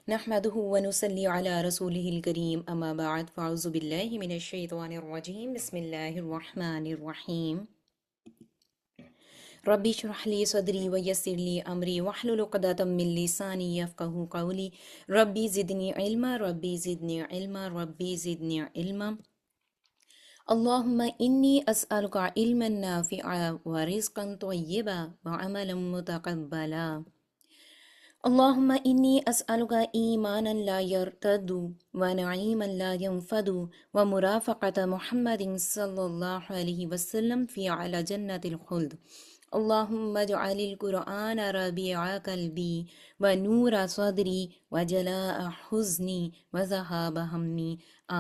نحمده ونصلي على رسوله الكريم أما بعد فأعوذ بالله من الشيطان الرجيم بسم الله الرحمن الرحيم ربي اشرح لي صدري ويسر لي أمري واحلل عقدة من لساني يفقهوا قولي ربي زدني علما ربي زدني علما ربي زدني علما اللهم إني أسألك علما نافعا ورزقا طيبا وعملا متقبلا اللهم إني أسألك إيمانا لا يرتد ونعيما لا ينفد ومرافقة محمد صلى الله عليه وسلم في على جنة الخلد اللهم اجعل القرآن ربيع قلبي ونور صدري وجلاء حزني وذهاب همي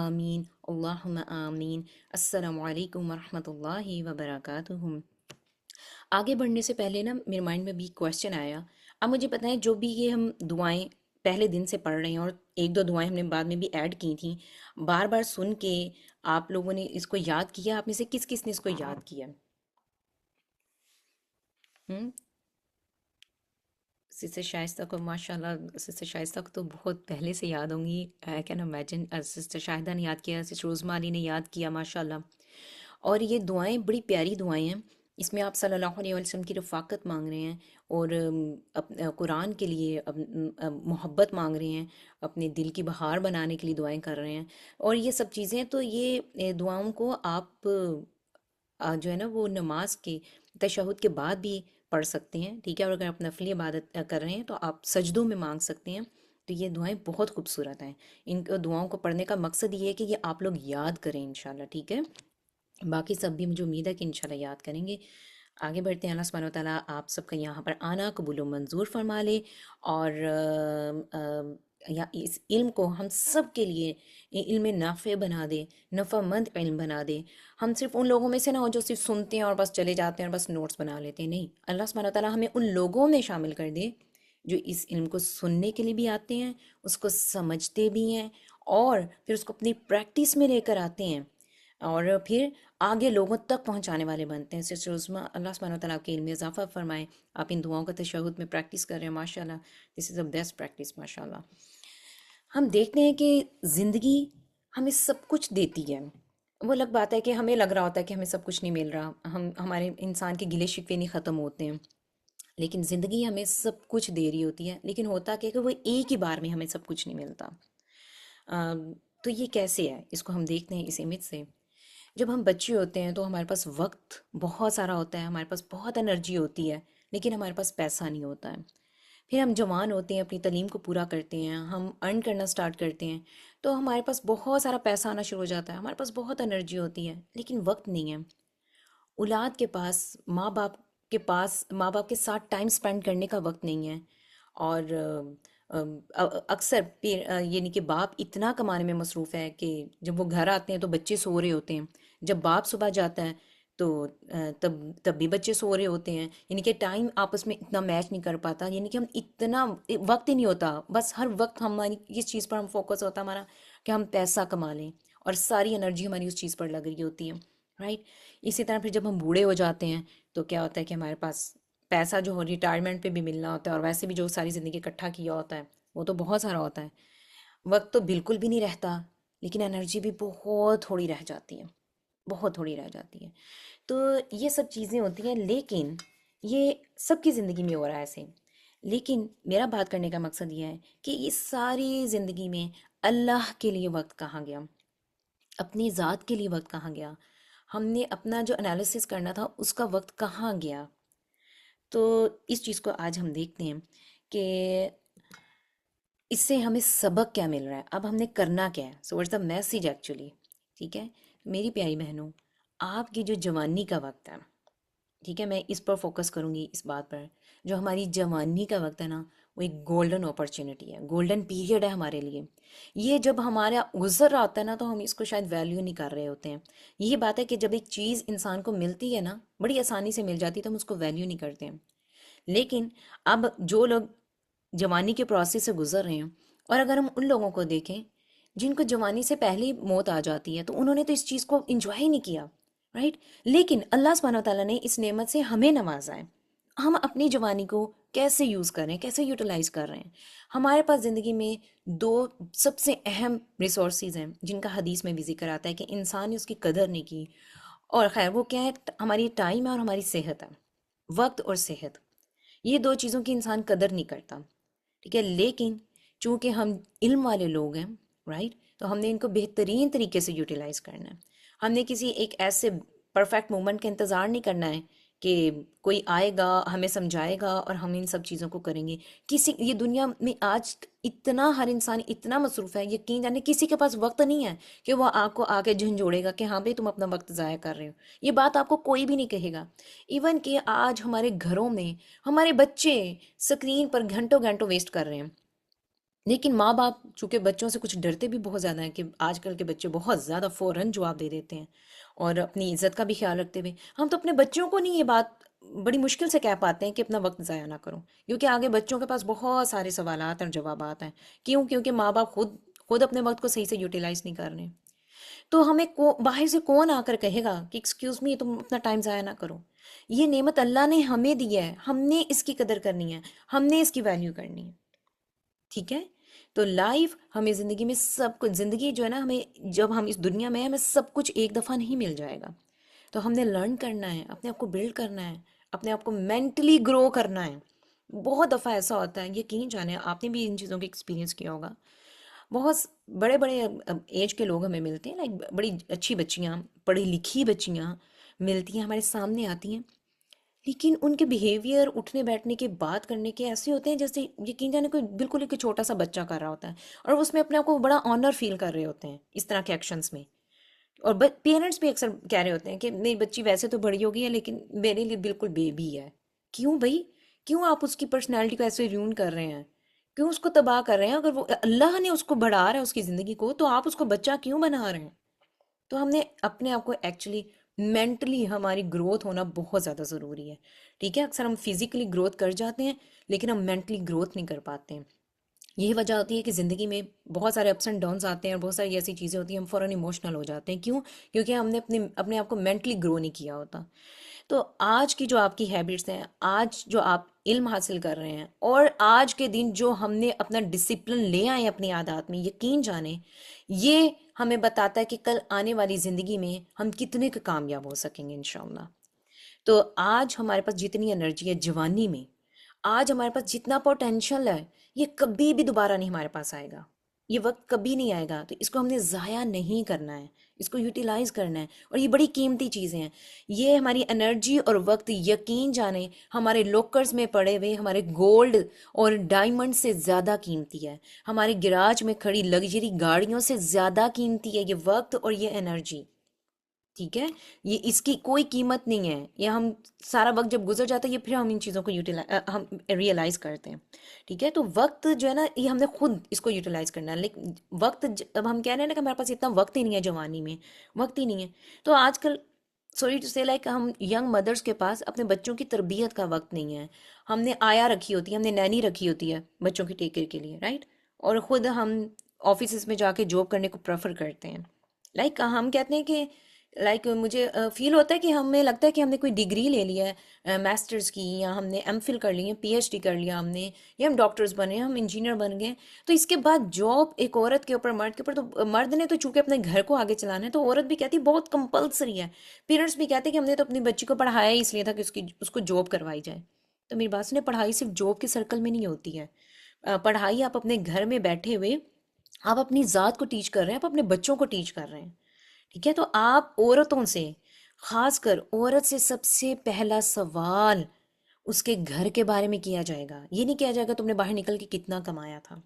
آمين اللهم آمين السلام علیکم ورحمۃ اللہ وبرکاتہ۔ آگے بڑھنے سے پہلے نا میرے مائنڈ میں بھی کویشچن آیا۔ اب مجھے بتائیں جو بھی یہ ہم دعائیں پہلے دن سے پڑھ رہے ہیں اور ایک دو دعائیں ہم نے بعد میں بھی ایڈ کی تھیں، بار بار سن کے آپ لوگوں نے اس کو یاد کیا؟ آپ میں سے کس کس نے اس کو یاد کیا؟ ہوں سسٹر شائستہ کو ماشاء اللہ، سسٹر شائستہ کو تو بہت پہلے سے یاد ہوں گی، I can imagine. Sister Shahida نے یاد کیا، سسٹر عظمیٰ علی نے یاد کیا ماشاء اللہ۔ اور یہ دعائیں بڑی پیاری دعائیں ہیں، اس میں آپ صلی اللہ علیہ وسلم کی رفاقت مانگ رہے ہیں اور قرآن کے لیے محبت مانگ رہے ہیں، اپنے دل کی بہار بنانے کے لیے دعائیں کر رہے ہیں، اور یہ سب چیزیں تو یہ دعاؤں کو آپ جو ہے نا وہ نماز کے تشہد کے بعد بھی پڑھ سکتے ہیں، ٹھیک ہے؟ اور اگر آپ نفلی عبادت کر رہے ہیں تو آپ سجدوں میں مانگ سکتے ہیں۔ تو یہ دعائیں بہت خوبصورت ہیں، ان دعاؤں کو پڑھنے کا مقصد یہ ہے کہ یہ آپ لوگ یاد کریں انشاءاللہ، ٹھیک ہے؟ باقی سب بھی مجھے امید ہے کہ انشاءاللہ یاد کریں گے۔ آگے بڑھتے ہیں، اللہ سبحانہ وتعالیٰ آپ سب کا یہاں پر آنا قبول و منظور فرما لے، اور یا اس علم کو ہم سب کے لیے علم نافع بنا دے، نفع مند علم بنا دے۔ ہم صرف ان لوگوں میں سے نہ ہو جو صرف سنتے ہیں اور بس چلے جاتے ہیں اور بس نوٹس بنا لیتے ہیں، نہیں، اللہ سبحانہ وتعالیٰ ہمیں ان لوگوں میں شامل کر دے جو اس علم کو سننے کے لیے بھی آتے ہیں، اس کو سمجھتے بھی ہیں، اور پھر اس کو اپنی پریکٹس میں لے کر آتے ہیں، اور پھر آگے لوگوں تک پہنچانے والے بنتے ہیں۔ سسٹر عظمیٰ، اللہ سبحانہ وتعالیٰ آپ کے علم میں اضافہ فرمائے، آپ ان دعاؤں کا تشہد میں پریکٹس کر رہے ہیں ماشاءاللہ، دس از اے بیسٹ پریکٹس ماشاءاللہ۔ ہم دیکھتے ہیں کہ زندگی ہمیں سب کچھ دیتی ہے، وہ الگ بات ہے کہ ہمیں لگ رہا ہوتا ہے کہ ہمیں سب کچھ نہیں مل رہا، ہمارے انسان کے گلے شکوے نہیں ختم ہوتے ہیں، لیکن زندگی ہمیں سب کچھ دے رہی ہوتی ہے، لیکن ہوتا کہ وہ ایک ہی بار میں ہمیں سب کچھ نہیں ملتا۔ تو یہ کیسے ہے؟ اس کو ہم دیکھتے ہیں اس امیج سے۔ جب ہم بچے ہوتے ہیں تو ہمارے پاس وقت بہت سارا ہوتا ہے، ہمارے پاس بہت انرجی ہوتی ہے، لیکن ہمارے پاس پیسہ نہیں ہوتا ہے۔ پھر ہم جوان ہوتے ہیں، اپنی تعلیم کو پورا کرتے ہیں، ہم ارن کرنا سٹارٹ کرتے ہیں، تو ہمارے پاس بہت سارا پیسہ آنا شروع ہو جاتا ہے، ہمارے پاس بہت انرجی ہوتی ہے، لیکن وقت نہیں ہے۔ اولاد کے پاس، ماں باپ کے پاس، ماں باپ کے ساتھ ٹائم سپینڈ کرنے کا وقت نہیں ہے، اور اکثر یعنی کہ باپ اتنا کمانے میں مصروف ہے کہ جب وہ گھر آتے ہیں تو بچے سو رہے ہوتے ہیں، جب باپ صبح جاتا ہے تو تب بھی بچے سو رہے ہوتے ہیں، یعنی کہ ٹائم آپس میں اتنا میچ نہیں کر پاتا، یعنی کہ ہم اتنا وقت ہی نہیں ہوتا، بس ہر وقت ہماری اس چیز پر ہم فوکس ہوتا ہمارا کہ ہم پیسہ کما لیں، اور ساری انرجی ہماری اس چیز پر لگ رہی ہوتی ہے، رائٹ؟ اسی طرح پھر جب ہم بوڑھے ہو جاتے ہیں تو کیا ہوتا ہے کہ ہمارے پاس پیسہ جو ہو ریٹائرمنٹ پہ بھی ملنا ہوتا ہے، اور ویسے بھی جو ساری زندگی اکٹھا کیا ہوتا ہے وہ تو بہت سارا ہوتا ہے، وقت تو بالکل بھی نہیں رہتا، لیکن انرجی بھی بہت تھوڑی رہ جاتی ہے، بہت تھوڑی رہ جاتی ہے۔ تو یہ سب چیزیں ہوتی ہیں، لیکن یہ سب کی زندگی میں ہو رہا ہے ایسے، لیکن میرا بات کرنے کا مقصد یہ ہے کہ اس ساری زندگی میں اللہ کے لیے وقت کہاں گیا، اپنی ذات کے لیے وقت کہاں گیا، ہم نے اپنا جو انالیسس کرنا تھا اس کا وقت کہاں گیا؟ تو اس چیز کو آج ہم دیکھتے ہیں کہ اس سے ہمیں سبق کیا مل رہا ہے، اب ہم نے کرنا کیا ہے، so what's the message actually, ٹھیک ہے؟ میری پیاری بہنوں، آپ کی جو جوانی کا وقت ہے، ٹھیک ہے، میں اس پر فوکس کروں گی، اس بات پر، جو ہماری جوانی کا وقت ہے نا، وہ ایک گولڈن اپرچونٹی ہے، گولڈن پیریڈ ہے ہمارے لیے۔ یہ جب ہمارا گزر رہا ہوتا ہے نا تو ہم اس کو شاید ویلیو نہیں کر رہے ہوتے ہیں۔ یہ بات ہے کہ جب ایک چیز انسان کو ملتی ہے نا، بڑی آسانی سے مل جاتی ہے، تو ہم اس کو ویلیو نہیں کرتے ہیں، لیکن اب جو لوگ جوانی کے پروسیس سے گزر رہے ہیں، اور اگر ہم ان لوگوں کو دیکھیں جن کو جوانی سے پہلے ہی موت آ جاتی ہے، تو انہوں نے تو اس چیز کو انجوائے ہی نہیں کیا، رائٹ؟ لیکن اللہ سبحانہ تعالیٰ نے اس نعمت سے ہمیں نوازا ہے، ہم اپنی جوانی کو کیسے یوز کر رہے ہیں، کیسے یوٹیلائز کر رہے ہیں. ہمارے پاس زندگی میں دو سب سے اہم ریسورسز ہیں جن کا حدیث میں بھی ذکر آتا ہے کہ انسان نے اس کی قدر نہیں کی. اور خیر وہ کیا ہے، ہماری ٹائم ہے اور ہماری صحت ہے. وقت اور صحت، یہ دو چیزوں کی انسان قدر نہیں کرتا. ٹھیک ہے، لیکن چونکہ ہم علم والے لوگ ہیں، رائٹ، تو ہم نے ان کو بہترین طریقے سے یوٹیلائز کرنا ہے. ہم نے کسی ایک ایسے پرفیکٹ مومنٹ کا انتظار نہیں کرنا ہے کہ کوئی آئے گا ہمیں سمجھائے گا اور ہم ان سب چیزوں کو کریں گے. کسی یہ دنیا میں آج اتنا ہر انسان اتنا مصروف ہے، یقین جانے کسی کے پاس وقت نہیں ہے کہ وہ آپ کو آ کے جھنجھوڑے گا کہ ہاں بھائی تم اپنا وقت ضائع کر رہے ہو. یہ بات آپ کو کوئی بھی نہیں کہے گا. ایون کہ آج ہمارے گھروں میں ہمارے بچے اسکرین پر گھنٹوں گھنٹوں ویسٹ کر رہے ہیں، لیکن ماں باپ چونکہ بچوں سے کچھ ڈرتے بھی بہت زیادہ ہیں کہ آج کل کے بچے بہت زیادہ فوراً جواب دے دیتے ہیں اور اپنی عزت کا بھی خیال رکھتے ہوئے ہم تو اپنے بچوں کو نہیں یہ بات بڑی مشکل سے کہہ پاتے ہیں کہ اپنا وقت ضائع نہ کرو، کیونکہ آگے بچوں کے پاس بہت سارے سوالات اور جوابات ہیں. کیونکہ ماں باپ خود اپنے وقت کو صحیح سے یوٹیلائز نہیں کر رہے. تو ہمیں باہر سے کون آ کر کہے گا کہ ایکسکیوز می تم اپنا ٹائم ضائع نہ کرو. یہ نعمت اللہ نے ہمیں دی ہے، ہم نے اس کی قدر کرنی ہے، ہم نے اس کی ویلیو کرنی ہے. ٹھیک ہے، تو لائف ہمیں زندگی میں سب کچھ، زندگی جو ہے نا، ہمیں جب ہم اس دنیا میں ہیں ہمیں سب کچھ ایک دفعہ نہیں مل جائے گا. تو ہم نے لرن کرنا ہے، اپنے آپ کو بلڈ کرنا ہے، اپنے آپ کو مینٹلی گرو کرنا ہے. بہت دفعہ ایسا ہوتا ہے، یقین جانے آپ نے بھی ان چیزوں کو ایکسپیرینس کیا ہوگا. بہت بڑے بڑے ایج کے لوگ ہمیں ملتے ہیں، لائک بڑی اچھی بچیاں، پڑھی لکھی بچیاں ملتی ہیں، ہمارے سامنے آتی ہیں، لیکن ان کے بیہیویئر، اٹھنے بیٹھنے کے، بات کرنے کے ایسے ہوتے ہیں جیسے یقین جانے کوئی بالکل ایک چھوٹا سا بچہ کر رہا ہوتا ہے، اور وہ اس میں اپنے آپ کو بڑا آنر فیل کر رہے ہوتے ہیں اس طرح کے ایکشنز میں. اور پیرنٹس بھی اکثر کہہ رہے ہوتے ہیں کہ نہیں بچی ویسے تو بڑی ہو گئی ہے لیکن میرے لیے بالکل بیبی ہے. کیوں بھائی، کیوں آپ اس کی پرسنالٹی کو ایسے ریون کر رہے ہیں، کیوں اس کو تباہ کر رہے ہیں؟ اگر وہ اللہ نے اس کو بڑھا رہا ہے اس کی زندگی کو، تو آپ اس کو بچہ کیوں بنا رہے ہیں؟ تو ہم نے اپنے آپ کو ایکچولی مینٹلی ہماری گروتھ ہونا بہت زیادہ ضروری ہے. ٹھیک ہے، اکثر ہم فزیکلی گروتھ کر جاتے ہیں لیکن ہم مینٹلی گروتھ نہیں کر پاتے ہیں. یہی وجہ ہوتی ہے کہ زندگی میں بہت سارے اپس اینڈ ڈاؤنز آتے ہیں اور بہت ساری ایسی چیزیں ہوتی ہیں ہم فوراً ایموشنل ہو جاتے ہیں. کیوں؟ کیونکہ ہم نے اپنے آپ کو مینٹلی گرو نہیں کیا ہوتا. تو آج کی جو آپ کی ہیبٹس ہیں، آج جو آپ علم حاصل کر رہے ہیں، اور آج کے دن جو ہم نے اپنا ڈسپلن لے آئے اپنی عادات میں، یقین جانیں یہ ہمیں بتاتا ہے کہ کل آنے والی زندگی میں ہم کتنے کا کامیاب ہو سکیں گے انشاءاللہ. تو آج ہمارے پاس جتنی انرجی ہے جوانی میں، آج ہمارے پاس جتنا پوٹینشل ہے، یہ کبھی بھی دوبارہ نہیں ہمارے پاس آئے گا. یہ وقت کبھی نہیں آئے گا، تو اس کو ہم نے ضائع نہیں کرنا ہے، اس کو یوٹیلائز کرنا ہے. اور یہ بڑی قیمتی چیزیں ہیں، یہ ہماری انرجی اور وقت، یقین جانیں ہمارے لوکرز میں پڑے ہوئے ہمارے گولڈ اور ڈائمنڈ سے زیادہ قیمتی ہے، ہمارے گراج میں کھڑی لگژری گاڑیوں سے زیادہ قیمتی ہے یہ وقت اور یہ انرجی. ٹھیک ہے، یہ اس کی کوئی قیمت نہیں ہے. یہ ہم سارا وقت جب گزر جاتا ہے، یہ پھر ہم ان چیزوں کو ہم ریئلائز کرتے ہیں. ٹھیک ہے، تو وقت جو ہے نا، یہ ہم نے خود اس کو یوٹیلائز کرنا ہے. لیکن وقت اب ہم کہہ رہے ہیں نا کہ ہمارے پاس اتنا وقت ہی نہیں ہے، جوانی میں وقت ہی نہیں ہے. تو آج کل سوری ٹو سے لائک ہم ینگ مدرس کے پاس اپنے بچوں کی تربیت کا وقت نہیں ہے. ہم نے آیا رکھی ہوتی ہے، ہم نے نینی رکھی ہوتی ہے بچوں کی ٹیک کیئر کے لیے، رائٹ، اور خود ہم آفیسز میں جا کے جاب کرنے کو پریفر کرتے ہیں. لائک ہم کہتے ہیں کہ لائک مجھے فیل ہوتا ہے کہ ہمیں لگتا ہے کہ ہم نے کوئی ڈگری لے لیا ہے ماسٹرز کی، یا ہم نے ایم فل کر لی ہے، پی ایچ ڈی کر لیا ہم نے، یا ہم ڈاکٹرز بنے، ہم انجینئر بن گئے، تو اس کے بعد جاب ایک عورت کے اوپر، مرد کے اوپر، تو مرد نے تو چونکہ اپنے گھر کو آگے چلانا ہے تو عورت بھی کہتی بہت کمپلسری ہے. پیرنٹس بھی کہتے ہیں کہ ہم نے تو اپنی بچی کو پڑھایا ہی اس لیے تھا کہ اس کو جاب کروائی جائے. تو میری بات سنیں، پڑھائی صرف جاب کے سرکل میں نہیں ہوتی ہے. پڑھائی آپ اپنے گھر میں بیٹھے ہوئے آپ اپنی ذات کو ٹیچ کر رہے ہیں، آپ اپنے بچوں کو ٹیچ کر رہے ہیں. ٹھیک ہے، تو آپ عورتوں سے، خاص کر عورت سے، سب سے پہلا سوال اس کے گھر کے بارے میں کیا جائے گا. یہ نہیں کیا جائے گا تم نے باہر نکل کے کتنا کمایا تھا.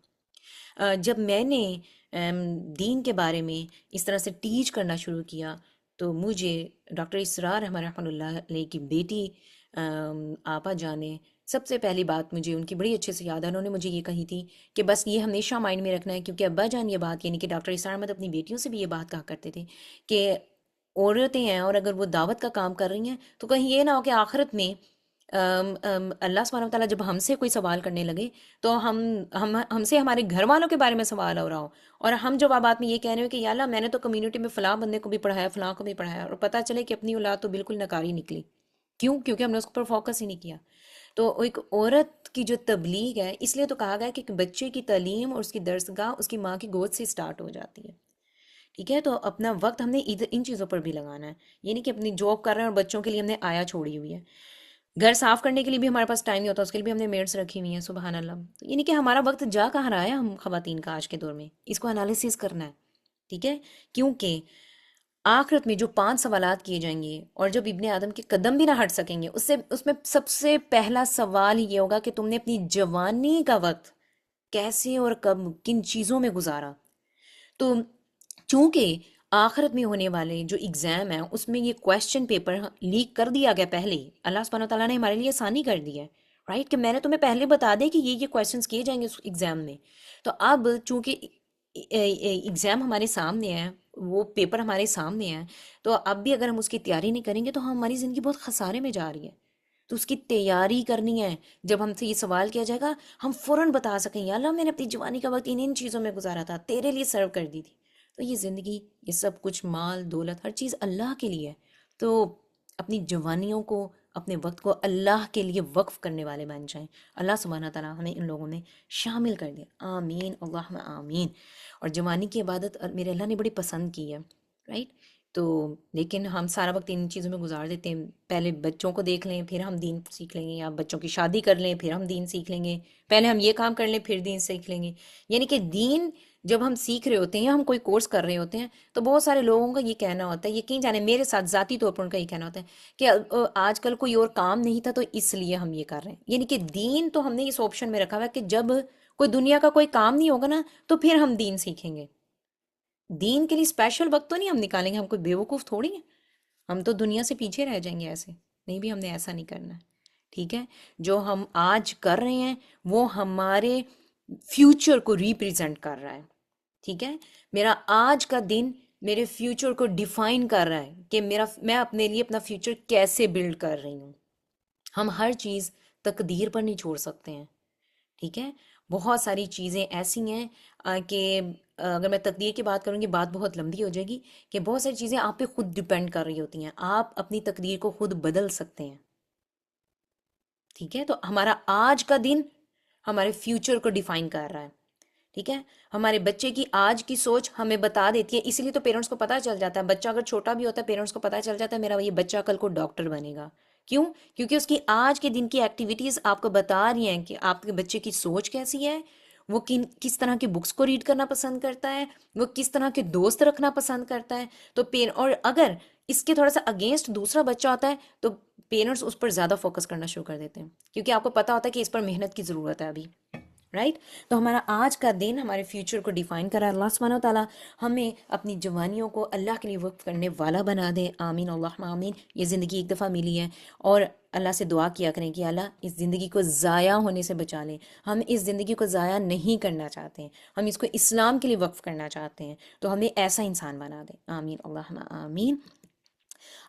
جب میں نے دین کے بارے میں اس طرح سے ٹیچ کرنا شروع کیا تو مجھے ڈاکٹر اسرار احمد رحمۃ اللہ علیہ کی بیٹی آپا جانے، سب سے پہلی بات مجھے ان کی بڑی اچھے سے یاد ہے، انہوں نے مجھے یہ کہی تھی کہ بس یہ ہمیشہ مائنڈ میں رکھنا ہے، کیونکہ ابا جان یہ بات، یعنی کہ ڈاکٹر اسرار احمد اپنی بیٹیوں سے بھی یہ بات کہا کرتے تھے کہ عورتیں ہیں اور اگر وہ دعوت کا کام کر رہی ہیں تو کہیں یہ نہ ہو کہ آخرت میں اللہ سبحانہ وتعالیٰ جب ہم سے کوئی سوال کرنے لگے تو ہم سے ہمارے گھر والوں کے بارے میں سوال ہو رہا ہو، اور ہم جوابات میں یہ کہہ رہے ہو کہ یا اللہ میں نے تو کمیونٹی میں فلاں بندے کو بھی پڑھایا، فلاں کو بھی پڑھایا، اور پتہ چلے کہ اپنی اولاد تو بالکل نکاری نکلی. کیوں؟ کیونکہ ہم نے اس پر فوکس ہی نہیں کیا. تو ایک عورت کی جو تبلیغ ہے، اس لیے تو کہا گیا کہ ایک بچے کی تعلیم اور اس کی درسگاہ اس کی ماں کی گود سے سٹارٹ ہو جاتی ہے. ٹھیک ہے، تو اپنا وقت ہم نے ان چیزوں پر بھی لگانا ہے. یہ نہیں کہ اپنی جاب کر رہے ہیں اور بچوں کے لیے ہم نے آیا چھوڑی ہوئی ہے. گھر صاف کرنے کے لیے بھی ہمارے پاس ٹائم نہیں ہوتا، اس کے لیے بھی ہم نے میڈس رکھی ہوئی ہیں. سبحان اللہ. تو یہ نہیں کہ ہمارا وقت جا کہاں رہا ہے ہم خواتین کا آج کے دور میں، اس کو انالیسس کرنا ہے. ٹھیک ہے، کیونکہ آخرت میں جو 5 سوالات کیے جائیں گے اور جب ابن آدم کے قدم بھی نہ ہٹ سکیں گے، اس میں سب سے پہلا سوال یہ ہوگا کہ تم نے اپنی جوانی کا وقت کیسے اور کب کن چیزوں میں گزارا. تو چونکہ آخرت میں ہونے والے جو ایگزام ہیں اس میں یہ کویسچن پیپر لیک کر دیا گیا پہلے ہی، اللہ سبحانہ و تعالیٰ نے ہمارے لیے آسانی کر دی ہے، رائٹ، کہ میں نے تمہیں پہلے بتا دے کہ یہ کویسچنس کیے جائیں گے اس ایگزام میں. تو اب چونکہ ایگزام ہمارے سامنے ہے، وہ پیپر ہمارے سامنے ہے، تو اب بھی اگر ہم اس کی تیاری نہیں کریں گے تو ہماری زندگی بہت خسارے میں جا رہی ہے. تو اس کی تیاری کرنی ہے. جب ہم سے یہ سوال کیا جائے گا ہم فوراً بتا سکیں یا اللہ میں نے اپنی جوانی کا وقت ان چیزوں میں گزارا تھا، تیرے لیے سرو کر دی تھی. تو یہ زندگی، یہ سب کچھ، مال دولت، ہر چیز اللہ کے لیے ہے. تو اپنی جوانیوں کو، اپنے وقت کو اللہ کے لیے وقف کرنے والے بن جائیں. اللہ سبحانہ تعالیٰ ہمیں ان لوگوں میں شامل کر دے. آمین اللہم آمین. اور جوانی کی عبادت میرے اللہ نے بڑی پسند کی ہے، رائٹ. تو لیکن ہم سارا وقت ان چیزوں میں گزار دیتے ہیں. پہلے بچوں کو دیکھ لیں پھر ہم دین سیکھ لیں گے، یا بچوں کی شادی کر لیں پھر ہم دین سیکھ لیں گے، پہلے ہم یہ کام کر لیں پھر دین سیکھ لیں گے. یعنی کہ دین جب ہم سیکھ رہے ہوتے ہیں، ہم کوئی کورس کر رہے ہوتے ہیں، تو بہت سارے لوگوں کا یہ کہنا ہوتا ہے، یقین جانے میرے ساتھ ذاتی طور پر ان کا یہ کہنا ہوتا ہے کہ آج کل کوئی اور کام نہیں تھا تو اس لیے ہم یہ کر رہے ہیں. یعنی کہ دین تو ہم نے اس آپشن میں رکھا ہوا ہے کہ جب کوئی دنیا کا کوئی کام نہیں ہوگا نا تو پھر ہم دین سیکھیں گے. دین کے لیے اسپیشل وقت تو نہیں ہم نکالیں گے، ہم کوئی بیوقوف تھوڑی ہیں. ہم تو دنیا سے پیچھے رہ جائیں گے ایسے نہیں، بھی ہم نے ایسا نہیں کرنا ہے. ٹھیک ہے، جو ہم آج کر رہے ہیں وہ ہمارے فیوچر کو ریپریزنٹ کر رہا ہے. ٹھیک ہے، میرا آج کا دن میرے فیوچر کو ڈیفائن کر رہا ہے کہ میں اپنے لیے اپنا فیوچر کیسے بلڈ کر رہی ہوں. ہم ہر چیز تقدیر پر نہیں چھوڑ سکتے ہیں. ٹھیک ہے، بہت ساری چیزیں ایسی ہیں کہ اگر میں تقدیر کی بات کروں گی بات بہت لمبی ہو جائے گی، کہ بہت ساری چیزیں آپ پہ خود ڈیپینڈ کر رہی ہوتی ہیں. آپ اپنی تقدیر کو خود بدل سکتے ہیں. ٹھیک ہے، تو ہمارا آج کا دن ہمارے فیوچر کو ڈیفائن کر رہا ہے. ٹھیک ہے، ہمارے بچے کی آج کی سوچ ہمیں بتا دیتی ہے. اسی لیے تو پیرنٹس کو پتہ چل جاتا ہے، بچہ اگر چھوٹا بھی ہوتا ہے پیرنٹس کو پتہ چل جاتا ہے میرا یہ بچہ کل کو ڈاکٹر بنے گا. کیوں؟ کیونکہ اس کی آج کے دن کی ایکٹیویٹیز آپ کو بتا رہی ہیں کہ آپ کے بچے کی سوچ کیسی ہے، وہ کس طرح کی بکس کو ریڈ کرنا پسند کرتا ہے، وہ کس طرح کے دوست رکھنا پسند کرتا ہے. تو اور اگر اس کے تھوڑا سا اگینسٹ دوسرا بچہ ہوتا ہے تو پیرنٹس اس پر زیادہ فوکس کرنا شروع کر دیتے ہیں، کیونکہ آپ کو پتا ہوتا ہے کہ اس پر محنت کی ضرورت ہے ابھی، رائٹ. تو ہمارا آج کا دن ہمارے فیوچر کو ڈیفائن کرا. اللہ سبحانہ و تعالیٰ ہمیں اپنی جوانیوں کو اللہ کے لیے وقف کرنے والا بنا دے. آمین اللہم آمین. یہ زندگی ایک دفعہ ملی ہے، اور اللہ سے دعا کیا کریں کہ اللہ اس زندگی کو ضائع ہونے سے بچا لیں. ہم اس زندگی کو ضائع نہیں کرنا چاہتے ہیں، ہم اس کو اسلام کے لیے وقف کرنا چاہتے ہیں. تو ہمیں ایسا انسان بنا دیں. آمین اللہم آمین.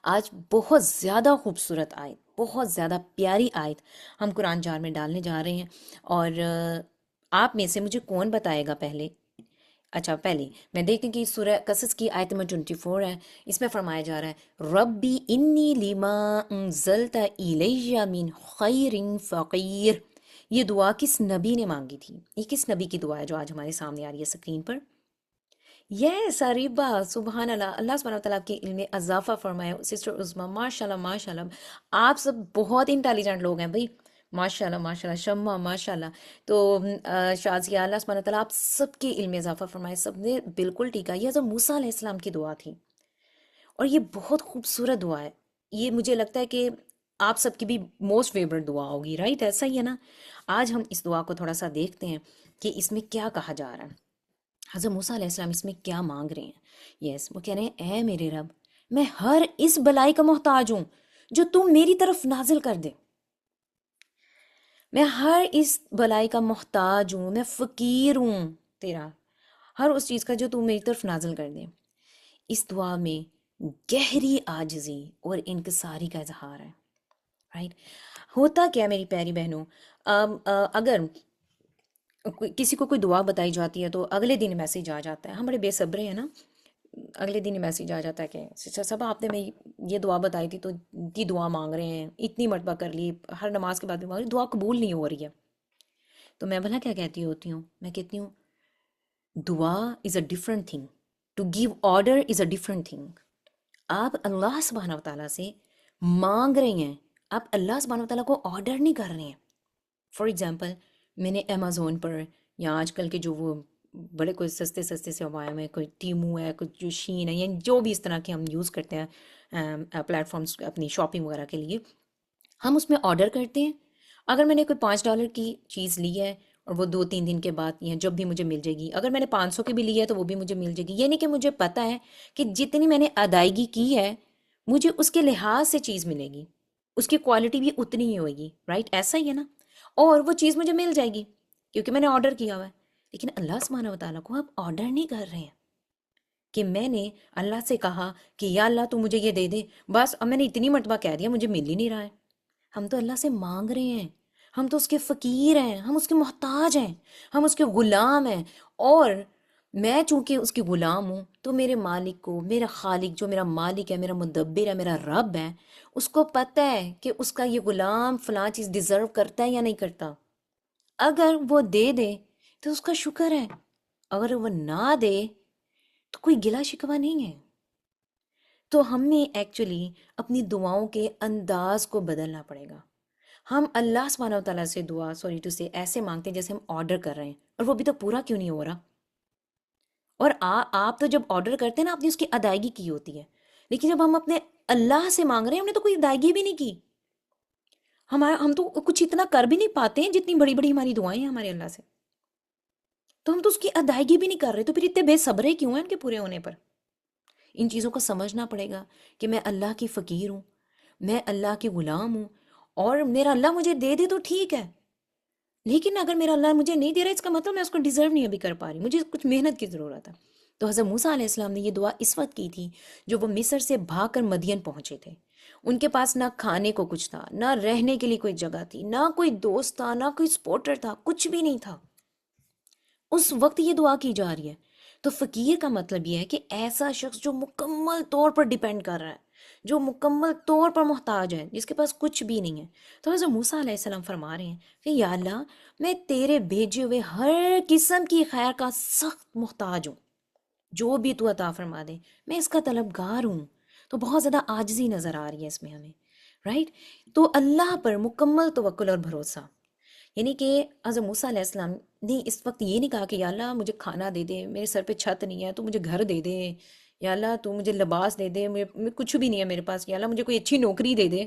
آج بہت زیادہ خوبصورت آیت، بہت زیادہ پیاری آیت ہم قرآن جار میں ڈالنے جا رہے ہیں. اور آپ میں سے مجھے کون بتائے گا پہلے؟ اچھا، پہلے میں دیکھیں کہ سورہ قصص کی آیت نمبر 24 ہے. اس میں فرمایا جا رہا ہے ربی انی لما انزلت الیہ من خیر فقیر. یہ دعا کس نبی نے مانگی تھی؟ یہ کس نبی کی دعا ہے جو آج ہمارے سامنے آ رہی ہے اسکرین پر؟ یس اریبا، سبحان اللہ. اللہ سبحانہ تعالیٰ کے علم میں اضافہ فرمایا. سسٹر عظما، ماشاء اللہ ماشاء اللہ، آپ سب بہت انٹیلیجنٹ لوگ ہیں بھائی، ماشاء اللہ ماشاء اللہ. شمع ماشاء اللہ. تو شازیہ، اللہ سبحانہ تعالیٰ آپ سب کے علم میں اضافہ فرمائے. سب نے بالکل ٹھیک ہے. یہ حضرت موسیٰ علیہ السلام کی دعا تھی، اور یہ بہت خوبصورت دعا ہے. یہ مجھے لگتا ہے کہ آپ سب کی بھی موسٹ فیوریٹ دعا ہوگی، رائٹ؟ ایسا ہی ہے نا. آج ہم اس دعا کو تھوڑا سا دیکھتے ہیں کہ اس میں کیا کہا جا رہا ہے. حضرت موسیٰ علیہ السلام اس میں کیا مانگ رہے ہیں؟ یس، وہ کہہ رہے ہیں اے میرے رب، میں ہر اس بلائی کا محتاج ہوں جو تم میری طرف نازل کر دے. میں ہر اس بلائی کا محتاج ہوں، میں فقیر ہوں تیرا، ہر اس چیز کا جو تم میری طرف نازل کر دے. اس دعا میں گہری عاجزی اور انکساری کا اظہار ہے، رائٹ. ہوتا کیا میری پیاری بہنوں، اگر کسی کو کوئی دعا بتائی جاتی ہے تو اگلے دن میسیج آ جاتا ہے. ہم بڑے بے صبرے ہیں نا. اگلے دن ہی میسیج آ جاتا ہے کہ سسٹر صاحب آپ نے میں یہ دعا بتائی تھی تو اتنی دعا مانگ رہے ہیں، اتنی مرتبہ کر لی، ہر نماز کے بعد بھی مانگ رہی، دعا قبول نہیں ہو رہی ہے۔ تو میں بھلا کیا کہتی ہوتی ہوں، میں کہتی ہوں دعا is a different thing, to give order is a different thing. آپ اللہ سبحانہ و تعالیٰ سے مانگ رہے ہیں، آپ اللہ سبحانہ و تعالیٰ کو آرڈر نہیں کر رہے ہیں۔ فار ایگزامپل، میں نے امیزون پر یا آج کل کے جو وہ بڑے کوئی سستے سستے سے موبائل میں کوئی ٹیمو ہے، کوئی جو شین ہے، یا جو بھی اس طرح کے ہم یوز کرتے ہیں پلیٹ فارمس اپنی شاپنگ وغیرہ کے لیے، ہم اس میں آرڈر کرتے ہیں۔ اگر میں نے کوئی $5 کی چیز لی ہے اور وہ 2-3 دن کے بعد یا جب بھی مجھے مل جائے گی، اگر میں نے 500 کی بھی لی ہے تو وہ بھی مجھے مل جائے گی، یعنی کہ مجھے پتہ ہے کہ جتنی میں نے ادائیگی کی ہے مجھے اس کے لحاظ سے چیز ملے گی، اس کی کوالٹی بھی اتنی ہی ہوئے گی، رائٹ؟ ایسا ہی ہے نا؟ اور وہ چیز مجھے مل جائے گی کیونکہ میں نے آرڈر کیا ہوا ہے۔ لیکن اللہ سبحانہ و تعالیٰ کو آپ آرڈر نہیں کر رہے ہیں کہ میں نے اللہ سے کہا کہ یا اللہ تو مجھے یہ دے دے، بس اب میں نے اتنی مرتبہ کہہ دیا مجھے مل ہی نہیں رہا ہے۔ ہم تو اللہ سے مانگ رہے ہیں، ہم تو اس کے فقیر ہیں، ہم اس کے محتاج ہیں، ہم اس کے غلام ہیں۔ اور میں چونکہ اس کی غلام ہوں تو میرے مالک کو، میرا خالق جو میرا مالک ہے، میرا مدبر ہے، میرا رب ہے، اس کو پتہ ہے کہ اس کا یہ غلام فلاں چیز ڈیزرو کرتا ہے یا نہیں کرتا۔ اگر وہ دے دے تو اس کا شکر ہے، اگر وہ نہ دے تو کوئی گلہ شکوہ نہیں ہے۔ تو ہمیں ایکچولی اپنی دعاؤں کے انداز کو بدلنا پڑے گا۔ ہم اللہ سبحانہ و تعالیٰ سے دعا سوری ٹو سے ایسے مانگتے ہیں جیسے ہم آرڈر کر رہے ہیں، اور وہ بھی تو پورا کیوں نہیں ہو رہا؟ اور آپ تو جب آرڈر کرتے ہیں نا، آپ نے اس کی ادائیگی کی ہوتی ہے، لیکن جب ہم اپنے اللہ سے مانگ رہے ہیں ہم نے تو کوئی ادائیگی بھی نہیں کی، ہم تو کچھ اتنا کر بھی نہیں پاتے ہیں جتنی بڑی بڑی ہماری دعائیں ہیں ہمارے اللہ سے، تو ہم تو اس کی ادائیگی بھی نہیں کر رہے، تو پھر اتنے بے صبرے کیوں ہیں ان کے پورے ہونے پر؟ ان چیزوں کو سمجھنا پڑے گا کہ میں اللہ کی فقیر ہوں، میں اللہ کی غلام ہوں، اور میرا اللہ مجھے دے دے تو ٹھیک ہے، لیکن اگر میرا اللہ مجھے نہیں دے رہا اس کا مطلب میں اس کو ڈیزرو نہیں ابھی کر پا رہی، مجھے کچھ محنت کی ضرورت ہے۔ تو حضرت موسیٰ علیہ السلام نے یہ دعا اس وقت کی تھی جو وہ مصر سے بھاگ کر مدین پہنچے تھے۔ ان کے پاس نہ کھانے کو کچھ تھا، نہ رہنے کے لیے کوئی جگہ تھی، نہ کوئی دوست تھا، نہ کوئی سپورٹر تھا، کچھ بھی نہیں تھا۔ اس وقت یہ دعا کی جا رہی ہے۔ تو فقیر کا مطلب یہ ہے کہ ایسا شخص جو مکمل طور پر ڈیپینڈ کر رہا ہے، جو مکمل طور پر محتاج ہے، جس کے پاس کچھ بھی نہیں ہے۔ تو حضرت موسیٰ علیہ السلام فرما رہے ہیں کہ یا اللہ میں تیرے بھیجے ہوئے ہر قسم کی خیر کا سخت محتاج ہوں، جو بھی تو عطا فرما دے میں اس کا طلبگار ہوں۔ تو بہت زیادہ عاجزی نظر آ رہی ہے اس میں ہمیں، رائٹ؟ تو اللہ پر مکمل توکل اور بھروسہ، یعنی کہ حضرت موسیٰ علیہ السلام نے اس وقت یہ نہیں کہا کہ یا اللہ مجھے کھانا دے دے، میرے سر پہ چھت نہیں ہے تو مجھے گھر دے دے، یا اللہ تو مجھے لباس دے دے، کچھ بھی نہیں ہے میرے پاس، یا اللہ مجھے کوئی اچھی نوکری دے دے۔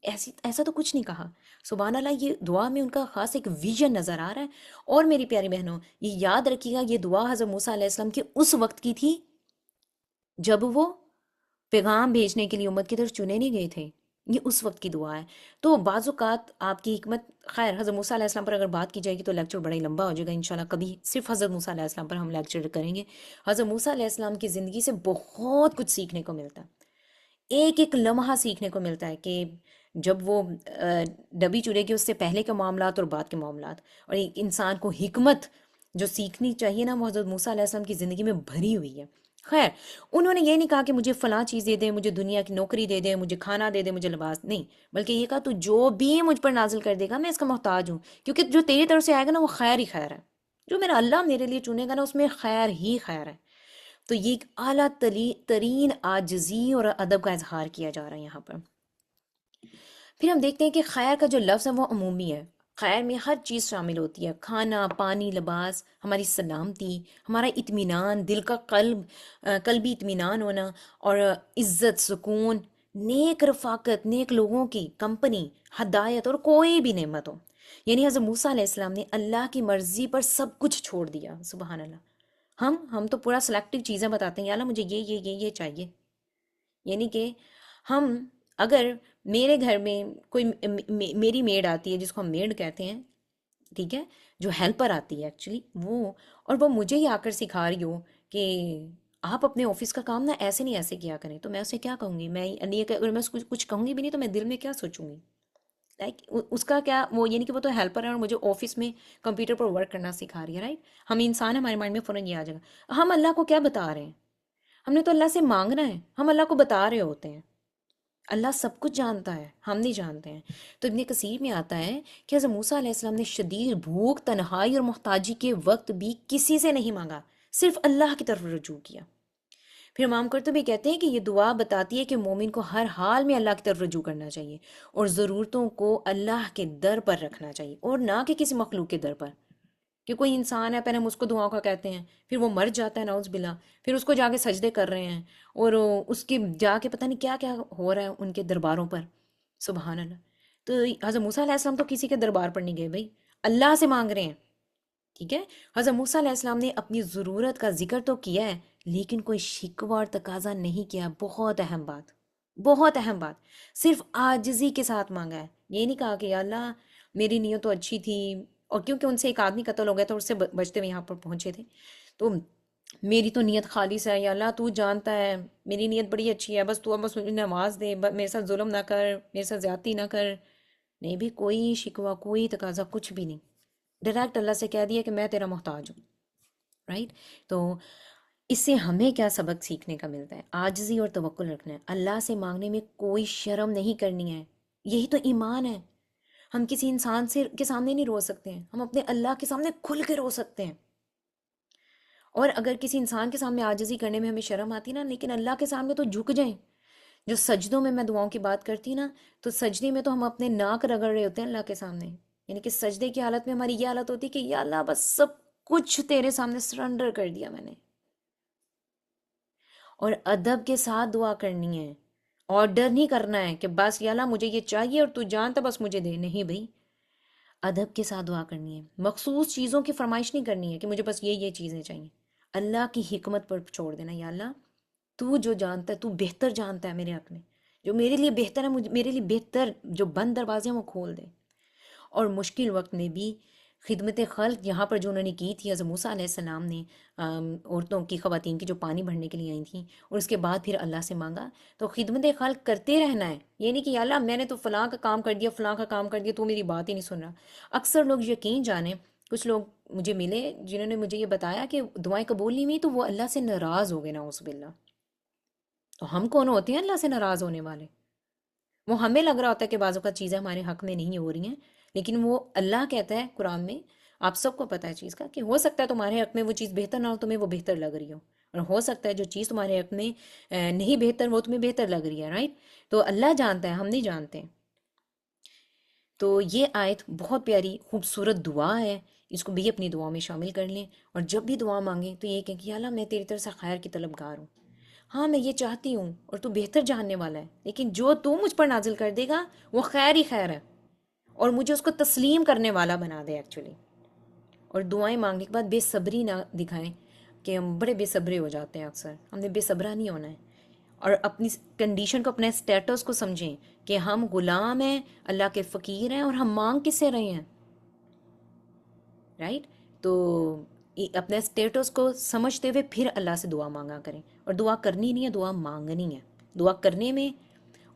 ایسا تو کچھ نہیں کہا۔ سبحان اللہ، یہ دعا میں ان کا خاص ایک ویژن نظر آ رہا ہے۔ اور میری پیاری بہنوں، یہ یاد رکھیے گا، یہ دعا حضرت موسیٰ علیہ السلام کی اس وقت کی تھی جب وہ پیغام بھیجنے کے لیے امت کی طرف چنے نہیں گئے تھے، یہ اس وقت کی دعا ہے۔ تو بعض اوقات آپ کی حکمت، خیر حضرت موسیٰ علیہ السلام پر اگر بات کی جائے گی تو لیکچر بڑا ہی لمبا ہو جائے گا انشاءاللہ، کبھی صرف حضرت موسیٰ علیہ السلام پر ہم لیکچر کریں گے۔ حضرت موسیٰ علیہ السلام کی زندگی سے بہت کچھ سیکھنے کو ملتا ہے، ایک ایک لمحہ سیکھنے کو ملتا ہے کہ جب وہ ڈبی چورے گی اس سے پہلے کے معاملات اور بعد کے معاملات، اور ایک انسان کو حکمت جو سیکھنی چاہیے نا وہ حضرت موسیٰ علیہ السلام کی زندگی میں بھری ہوئی ہے۔ خیر، انہوں نے یہ نہیں کہا کہ مجھے فلاں چیز دے دے، مجھے دنیا کی نوکری دے دے، مجھے کھانا دے دے، مجھے لباس نہیں، بلکہ یہ کہا تو جو بھی مجھ پر نازل کر دے گا میں اس کا محتاج ہوں، کیونکہ جو تیری طرف سے آئے گا نا وہ خیر ہی خیر ہے، جو میرا اللہ میرے لیے چنے گا نا اس میں خیر ہی خیر ہے۔ تو یہ ایک اعلیٰ ترین عاجزی اور ادب کا اظہار کیا جا رہا ہے یہاں پر۔ پھر ہم دیکھتے ہیں کہ خیر کا جو لفظ ہے وہ عمومی ہے، خیر میں ہر چیز شامل ہوتی ہے، کھانا، پانی، لباس، ہماری سلامتی، ہمارا اطمینان، دل کا قلبی اطمینان ہونا، اور عزت، سکون، نیک رفاقت، نیک لوگوں کی کمپنی، ہدایت، اور کوئی بھی نعمت ہو۔ یعنی حضرت موسیٰ علیہ السلام نے اللہ کی مرضی پر سب کچھ چھوڑ دیا، سبحان اللہ۔ ہم تو پورا سلیکٹیو چیزیں بتاتے ہیں، یا اللہ مجھے یہ چاہیے، یعنی کہ ہم اگر میرے گھر میں کوئی میری میڈ آتی ہے، جس کو ہم میڈ کہتے ہیں، ٹھیک ہے، جو ہیلپر آتی ہے ایکچولی وہ، اور وہ مجھے ہی آ کر سکھا رہی ہو کہ آپ اپنے آفس کا کام نا ایسے نہیں ایسے کیا کریں، تو میں اسے کیا کہوں گی؟ میں نہیں، اگر میں اس کو کچھ کہوں گی بھی نہیں تو میں دل میں کیا سوچوں گی؟ لائک اس کا کیا وہ، یعنی کہ وہ تو ہیلپر ہے اور مجھے آفس میں کمپیوٹر پر ورک کرنا سکھا رہی ہے، رائٹ؟ ہم انسان، ہمارے مائنڈ میں فوراً یہ آ جائے گا۔ ہم اللہ کو کیا بتا رہے ہیں؟ ہم نے تو اللہ سے مانگنا ہے، ہم اللہ کو بتا رہے ہوتے ہیں، اللہ سب کچھ جانتا ہے، ہم نہیں جانتے ہیں۔ تو ابن کثیر میں آتا ہے کہ حضرت موسیٰ علیہ السلام نے شدید بھوک، تنہائی اور محتاجی کے وقت بھی کسی سے نہیں مانگا، صرف اللہ کی طرف رجوع کیا۔ پھر امام قرطبی کہتے ہیں کہ یہ دعا بتاتی ہے کہ مومن کو ہر حال میں اللہ کی طرف رجوع کرنا چاہیے اور ضرورتوں کو اللہ کے در پر رکھنا چاہیے اور نہ کہ کسی مخلوق کے در پر۔ کہ کوئی انسان ہے، پہلے ہم اس کو دعاؤں کا کہتے ہیں، پھر وہ مر جاتا ہے نعوذ باللہ، پھر اس کو جا کے سجدے کر رہے ہیں اور اس کے جا کے پتہ نہیں کیا کیا ہو رہا ہے ان کے درباروں پر، سبحان اللہ۔ تو حضرت موسیٰ علیہ السلام تو کسی کے دربار پر نہیں گئے بھائی، اللہ سے مانگ رہے ہیں، ٹھیک ہے۔ حضرت موسیٰ علیہ السلام نے اپنی ضرورت کا ذکر تو کیا ہے لیکن کوئی شکوہ اور تقاضا نہیں کیا، بہت اہم بات، بہت اہم بات، صرف عاجزی کے ساتھ مانگا ہے۔ یہ نہیں کہا کہ یا اللہ میری نیت تو اچھی تھی، اور کیونکہ ان سے ایک آدمی قتل ہو گیا تھا، اس سے بچتے ہوئے یہاں پر پہنچے تھے، تو میری تو نیت خالص ہے یا اللہ تو جانتا ہے میری نیت بڑی اچھی ہے، بس تو اب بس مجھے نواز دے، میرے ساتھ ظلم نہ کر، میرے ساتھ زیادتی نہ کر۔ نہیں بھی کوئی شکوہ، کوئی تقاضا، کچھ بھی نہیں، ڈائریکٹ اللہ سے کہہ دیا کہ میں تیرا محتاج ہوں، رائٹ۔ تو اس سے ہمیں کیا سبق سیکھنے کا ملتا ہے؟ عاجزی اور توکل رکھنا ہے، اللہ سے مانگنے میں کوئی شرم نہیں کرنی ہے، یہی تو ایمان ہے۔ ہم کسی انسان سے کے سامنے نہیں رو سکتے ہیں، ہم اپنے اللہ کے سامنے کھل کے رو سکتے ہیں۔ اور اگر کسی انسان کے سامنے عاجزی کرنے میں ہمیں شرم آتی نا، لیکن اللہ کے سامنے تو جھک جائیں۔ جو سجدوں میں دعاؤں کی بات کرتی نا، تو سجدے میں تو ہم اپنے ناک رگڑ رہے ہوتے ہیں اللہ کے سامنے، یعنی کہ سجدے کی حالت میں ہماری یہ حالت ہوتی ہے کہ یا اللہ بس سب کچھ تیرے سامنے سرنڈر کر دیا میں نے، اور ادب کے ساتھ دعا کرنی ہے، آرڈر نہیں کرنا ہے کہ بس یا اللہ مجھے یہ چاہیے اور تو جانتا بس مجھے دے، نہیں بھائی، ادب کے ساتھ دعا کرنی ہے، مخصوص چیزوں کی فرمائش نہیں کرنی ہے کہ مجھے بس یہ چیزیں چاہیے، اللہ کی حکمت پر چھوڑ دینا، یا اللہ تو جو جانتا ہے، تو بہتر جانتا ہے میرے حق میں، جو میرے لیے بہتر ہے، مجھے میرے لیے بہتر جو بند دروازے ہیں وہ کھول دے۔ اور مشکل وقت میں بھی خدمت خلق یہاں پر جو انہوں نے کی تھی، حضرت موسیٰ علیہ السلام نے عورتوں کی، خواتین کی جو پانی بھرنے کے لیے آئی تھیں، اور اس کے بعد پھر اللہ سے مانگا، تو خدمت خلق کرتے رہنا ہے، یہ نہیں کہ یا اللہ میں نے تو فلاں کا کام کر دیا، فلاں کا کام کر دیا، تو میری بات ہی نہیں سن رہا۔ اکثر لوگ یقین جانیں، کچھ لوگ مجھے ملے جنہوں نے مجھے یہ بتایا کہ دعائیں قبول نہیں ہوئی تو وہ اللہ سے ناراض ہو گئے، نعوذ باللہ۔ تو ہم کون ہوتے ہیں اللہ سے ناراض ہونے والے؟ وہ ہمیں لگ رہا ہوتا ہے کہ بعض اوقات چیزیں ہمارے حق میں نہیں ہو رہی ہیں، لیکن وہ اللہ کہتا ہے قرآن میں، آپ سب کو پتہ ہے چیز کا، کہ ہو سکتا ہے تمہارے حق میں وہ چیز بہتر نہ ہو، تمہیں وہ بہتر لگ رہی ہو، اور ہو سکتا ہے جو چیز تمہارے حق میں نہیں بہتر، وہ تمہیں بہتر لگ رہی ہے، رائٹ۔ تو اللہ جانتا ہے، ہم نہیں جانتے۔ تو یہ آیت بہت پیاری خوبصورت دعا ہے، اس کو بھی اپنی دعا میں شامل کر لیں، اور جب بھی دعا مانگیں تو یہ کہیں کہ یا اللہ میں تیری طرف سے خیر کی طلبگار ہوں، ہاں میں یہ چاہتی ہوں اور تو بہتر جاننے والا ہے، لیکن جو تو مجھ پر نازل کر دے گا وہ خیر ہی خیر ہے، اور مجھے اس کو تسلیم کرنے والا بنا دے ایکچولی۔ اور دعائیں مانگنے کے بعد بے صبری نہ دکھائیں، کہ ہم بڑے بے صبرے ہو جاتے ہیں اکثر، ہم نے بے صبرا نہیں ہونا ہے، اور اپنی کنڈیشن کو، اپنے سٹیٹس کو سمجھیں کہ ہم غلام ہیں، اللہ کے فقیر ہیں، اور ہم مانگ کس سے رہے ہیں، رائٹ۔ تو اپنے اسٹیٹس کو سمجھتے ہوئے پھر اللہ سے دعا مانگا کریں، اور دعا کرنی نہیں ہے، دعا مانگنی ہے۔ دعا کرنے میں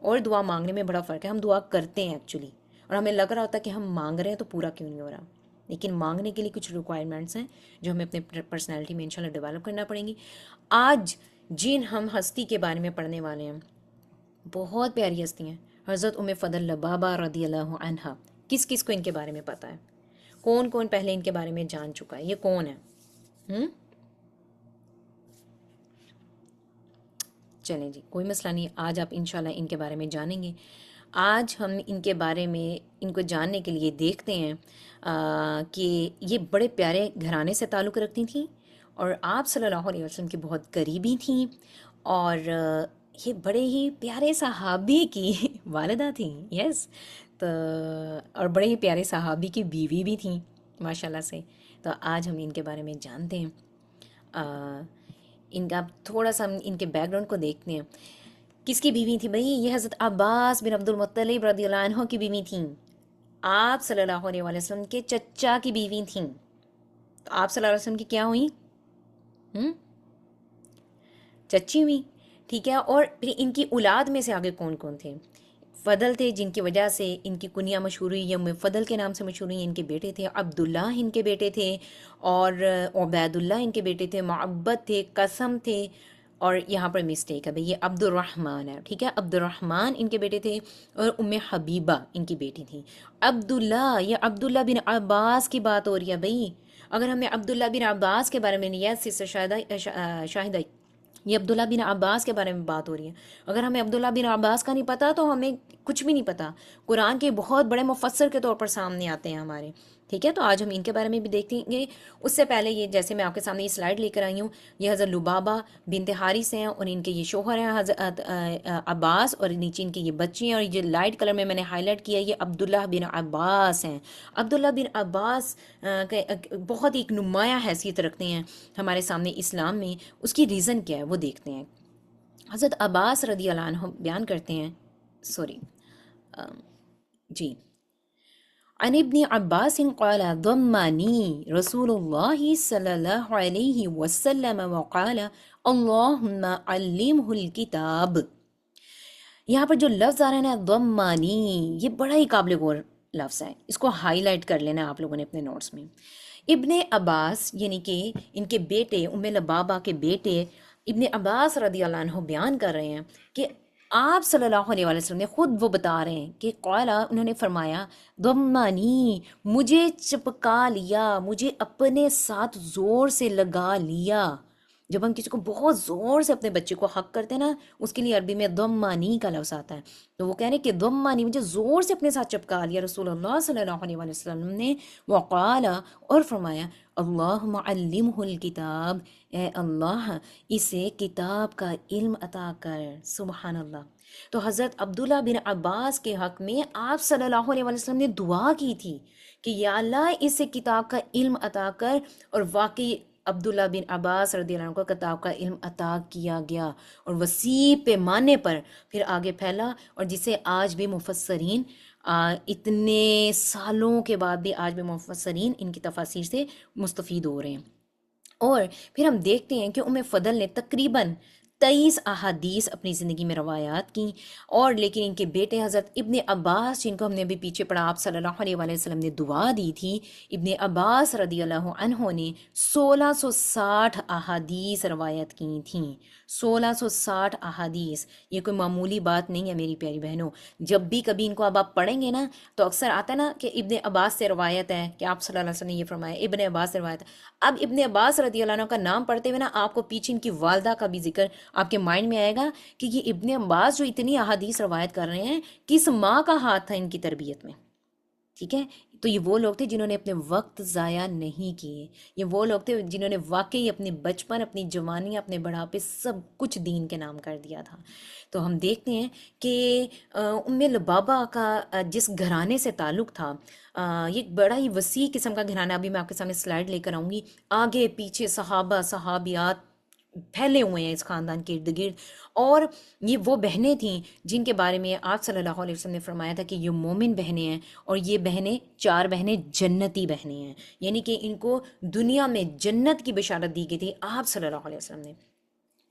اور دعا مانگنے میں بڑا فرق ہے، ہم دعا کرتے ہیں ایکچولی، اور ہمیں لگ رہا ہوتا ہے کہ ہم مانگ رہے ہیں تو پورا کیوں نہیں ہو رہا، لیکن مانگنے کے لیے کچھ ریکوائرمنٹس ہیں جو ہمیں اپنے پرسنالٹی میں انشاءاللہ ڈیولپ کرنا پڑیں گی۔ آج جن ہم ہستی کے بارے میں پڑھنے والے ہیں، بہت پیاری ہستی ہیں، حضرت ام فضل لبابہ رضی اللہ عنہا، کس کس کو ان کے بارے میں پتہ ہے؟ کون کون پہلے ان کے بارے میں جان چکا ہے؟ یہ کون ہے؟ ہم؟ چلیں جی، کوئی مسئلہ نہیں، آج آپ انشاءاللہ ان کے بارے میں جانیں گے۔ آج ہم ان کے بارے میں، ان کو جاننے کے لیے دیکھتے ہیں کہ یہ بڑے پیارے گھرانے سے تعلق رکھتی تھیں، اور آپ صلی اللہ علیہ وسلم کی بہت قریبی تھیں، اور یہ بڑے ہی پیارے صحابی کی والدہ تھیں، یس، تو اور بڑے ہی پیارے صحابی کی بیوی بھی تھیں ماشاءاللہ سے۔ تو آج ہم ان کے بارے میں جانتے ہیں، ان کا تھوڑا سا ہم ان کے بیک گراؤنڈ کو دیکھتے ہیں۔ کس کی بیوی تھی بھئی؟ یہ حضرت عباس بن عبد المطلب رضی اللہ عنہ کی بیوی تھیں، آپ صلی اللہ علیہ وسلم کے چچا کی بیوی تھیں۔ تو آپ صلی اللہ علیہ وسلم کی کیا ہوئیں؟ چچی ہوئی، ٹھیک ہے۔ اور پھر ان کی اولاد میں سے آگے کون کون تھے؟ فضل تھے، جن کی وجہ سے ان کی کنیا مشہور ہوئی، یم فضل کے نام سے مشہور ہوئی۔ ان کے بیٹے تھے عبداللہ، ان کے بیٹے تھے، اور عبید اللہ ان کے بیٹے تھے، معبد تھے، قسم تھے، اور یہاں پر مسٹیک ہے بھئی، یہ عبد الرحمن ہے، ٹھیک ہے، عبد الرحمن ان کے بیٹے تھے اور ام حبیبہ ان کی بیٹی تھی۔ عبداللہ، یہ عبداللہ بن عباس کی بات ہو رہی ہے بھئی۔ اگر ہمیں عبداللہ بن عباس کے بارے میں نہیں، یس سسٹر شاہدہ، یہ عبداللہ بن عباس کے بارے میں بات ہو رہی ہے، اگر ہمیں عبداللہ بن عباس کا نہیں پتا تو ہمیں کچھ بھی نہیں پتا۔ قرآن کے بہت بڑے مفسر کے طور پر سامنے آتے ہیں ہمارے، ٹھیک ہے، تو آج ہم ان کے بارے میں بھی دیکھیں گے۔ اس سے پہلے یہ جیسے میں آپ کے سامنے یہ سلائیڈ لے کر آئی ہوں، یہ حضرت لبابہ بنت حارث ہیں اور ان کے یہ شوہر ہیں حضرت عباس، اور نیچے ان کے یہ بچے ہیں، اور یہ لائٹ کلر میں نے ہائی لائٹ کیا، یہ عبداللہ بن عباس ہیں۔ عبداللہ بن عباس بہت ایک نمایاں حیثیت رکھتے ہیں ہمارے سامنے اسلام میں۔ اس کی ریزن کیا ہے وہ دیکھتے ہیں۔ حضرت عباس رضی اللہ عنہ بیان کرتے ہیں، سوری، جی، عن ابن عباس قال ضمني رسول الله صلى الله عليه وسلم وقال اللهم علمه الكتاب۔ یہاں پر جو لفظ آ رہا ہے نا ضمنی، یہ بڑا ہی قابل غور لفظ ہے، اس کو ہائی لائٹ کر لینا آپ لوگوں نے اپنے نوٹس میں۔ ابن عباس یعنی کہ ان کے بیٹے ام لبابہ کے بیٹے ابن عباس رضی اللہ عنہ بیان کر رہے ہیں کہ آپ صلی اللہ علیہ وسلم نے خود وہ بتا رہے ہیں کہ قالا، انہوں نے فرمایا، ضمنی، مجھے چپکا لیا، مجھے اپنے ساتھ زور سے لگا لیا۔ جب ہم کسی کو بہت زور سے اپنے بچے کو حق کرتے ہیں نا، اس کے لیے عربی میں ضمنی کا لفظ آتا ہے، تو وہ کہہ رہے ہیں کہ ضمنی، مجھے زور سے اپنے ساتھ چپکا لیا رسول اللہ صلی اللہ علیہ وسلم نے، وقال، اور فرمایا، اللہم علمہ الکتاب، اے اللہ اسے کتاب کا علم عطا کر، سبحان اللہ۔ تو حضرت عبداللہ بن عباس کے حق میں آپ صلی اللہ علیہ وسلم نے دعا کی تھی کہ یا اللہ اسے کتاب کا علم عطا کر، اور واقعی عبداللہ بن عباس رضی اللہ عنہ کو کتاب کا علم عطا کیا گیا، اور وسیع پیمانے پر پھر آگے پھیلا، اور جسے آج بھی مفسرین اتنے سالوں کے بعد بھی آج بھی مفسرین ان کی تفاسیر سے مستفید ہو رہے ہیں۔ اور پھر ہم دیکھتے ہیں کہ ام فضل نے تقریباً 23 احادیث اپنی زندگی میں روایات کی، اور لیکن ان کے بیٹے حضرت ابن عباس، جن کو ہم نے بھی پیچھے پڑھا، آپ صلی اللہ علیہ وآلہ وسلم نے دعا دی تھی، ابن عباس رضی اللہ عنہ نے 1660 احادیث روایت کی تھیں۔ 1660 احادیث، یہ کوئی معمولی بات نہیں ہے میری پیاری بہنوں۔ جب بھی کبھی ان کو اب آپ پڑھیں گے نا تو اکثر آتا ہے نا کہ ابن عباس سے روایت ہے، کہ آپ صلی اللہ علیہ وسلم نے یہ فرمایا، ابن عباس سے روایت ہے۔ اب ابن عباس رضی اللہ عنہ کا نام پڑھتے ہوئے نا آپ کو پیچھے ان کی والدہ کا بھی ذکر آپ کے مائنڈ میں آئے گا کہ یہ ابن عباس جو اتنی احادیث روایت کر رہے ہیں، کس ماں کا ہاتھ تھا ان کی تربیت میں، ٹھیک ہے۔ تو یہ وہ لوگ تھے جنہوں نے اپنے وقت ضائع نہیں کیے، یہ وہ لوگ تھے جنہوں نے واقعی اپنی بچپن، اپنی جوانی، اپنے بڑھاپے سب کچھ دین کے نام کر دیا تھا۔ تو ہم دیکھتے ہیں کہ ام لبابہ کا جس گھرانے سے تعلق تھا، یہ بڑا ہی وسیع قسم کا گھرانہ، ابھی میں آپ کے سامنے سلائیڈ لے کر آؤں گی، آگے پیچھے صحابہ صحابیات پھیلے ہوئے ہیں اس خاندان کے ارد گرد، اور یہ وہ بہنیں تھیں جن کے بارے میں آپ صلی اللہ علیہ وسلم نے فرمایا تھا کہ یہ مومن بہنیں ہیں، اور یہ بہنیں 4 بہنیں جنتی بہنیں ہیں، یعنی کہ ان کو دنیا میں جنت کی بشارت دی گئی تھی آپ صلی اللہ علیہ وسلم نے۔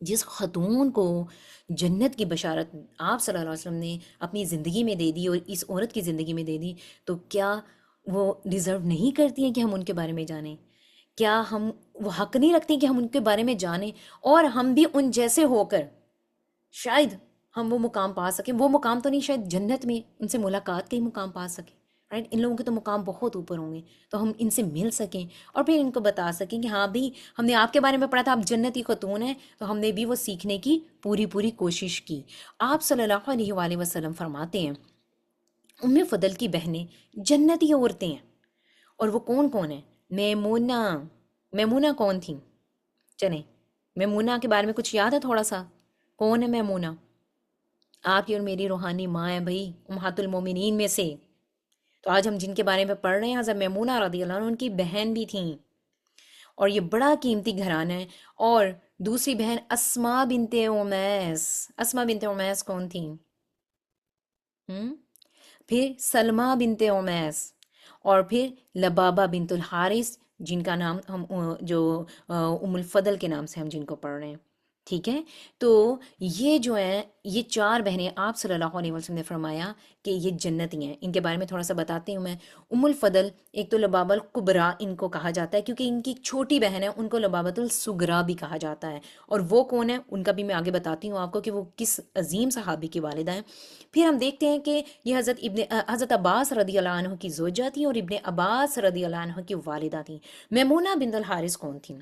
جس خاتون کو جنت کی بشارت آپ صلی اللہ علیہ وسلم نے اپنی زندگی میں دے دی اور اس عورت کی زندگی میں دے دی، تو کیا وہ ڈیزرو نہیں کرتی ہیں کہ ہم ان کے بارے میں جانیں؟ کیا ہم وہ حق نہیں رکھتے کہ ہم ان کے بارے میں جانیں، اور ہم بھی ان جیسے ہو کر شاید ہم وہ مقام پا سکیں؟ وہ مقام تو نہیں، شاید جنت میں ان سے ملاقات کے ہی مقام پا سکیں، رائٹ؟ ان لوگوں کے تو مقام بہت اوپر ہوں گے، تو ہم ان سے مل سکیں اور پھر ان کو بتا سکیں کہ ہاں بھی ہم نے آپ کے بارے میں پڑھا تھا، آپ جنتی خاتون ہیں، تو ہم نے بھی وہ سیکھنے کی پوری کوشش کی۔ آپ صلی اللہ علیہ وآلہ وسلم فرماتے ہیں ام فضل کی بہنیں جنتی عورتیں ہیں، اور وہ کون کون ہیں؟ میمونہ، میمونہ کون تھیں؟ چلیں میمونہ کے بارے میں کچھ یاد ہے تھوڑا سا؟ کون ہے میمونہ؟ آپ کی اور میری روحانی ماں ہے بھائی، امہات المومنین میں سے۔ تو آج ہم جن کے بارے میں پڑھ رہے ہیں حضرت میمونہ رضی اللہ عنہ، ان کی بہن بھی تھیں، اور یہ بڑا قیمتی گھرانہ ہے۔ اور دوسری بہن اسماء بنت عمیس، اسماء بنت عمیس کون تھیں؟ پھر سلمہ بنت عمیس، اور پھر لبابہ بنت الحارث، جن کا نام ہم جو ام الفضل کے نام سے ہم جن کو پڑھ رہے ہیں، ٹھیک ہے، تو یہ جو ہیں یہ چار بہنیں آپ صلی اللہ علیہ وسلم نے فرمایا کہ یہ جنتی ہیں. ان کے بارے میں تھوڑا سا بتاتی ہوں میں. ام الفضل، ایک تو لبابہ الکبریٰ ان کو کہا جاتا ہے کیونکہ ان کی ایک چھوٹی بہن ہے، ان کو لبابۃ الصغریٰ بھی کہا جاتا ہے. اور وہ کون ہے ان کا بھی میں آگے بتاتی ہوں آپ کو کہ وہ کس عظیم صحابی کی والدہ ہیں. پھر ہم دیکھتے ہیں کہ یہ حضرت عباس رضی اللہ عنہ کی زوجہ تھیں اور ابن عباس رضی اللہ عنہ کی والدہ تھیں. میمونہ بنت الحارث کون تھیں؟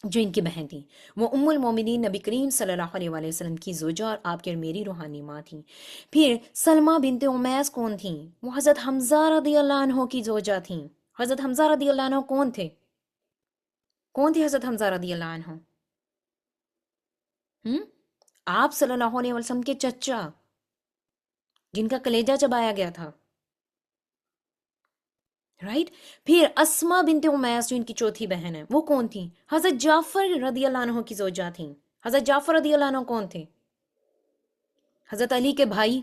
جو ان کی بہن تھیں، وہ ام المومنین نبی کریم صلی اللہ علیہ وآلہ وسلم کی زوجہ اور آپ کی اور میری روحانی ماں تھیں. پھر سلمہ بنت امیس کون تھیں؟ وہ حضرت حمزہ رضی اللہ عنہ کی زوجہ تھیں. حضرت حمزہ رضی اللہ عنہ کون تھے؟ کون تھے حضرت حمزہ رضی اللہ عنہ؟ ہم؟ آپ صلی اللہ علیہ وسلم کے چچا، جن کا کلیجہ چبایا گیا تھا، رائٹ. پھر اسما بنت امیس جو ان کی چوتھی بہن ہے، وہ کون تھیں؟ حضرت جعفر رضی اللہ عنہ کی زوجہ تھیں. حضرت جعفر رضی اللہ عنہ کون تھے؟ حضرت علی کے بھائی،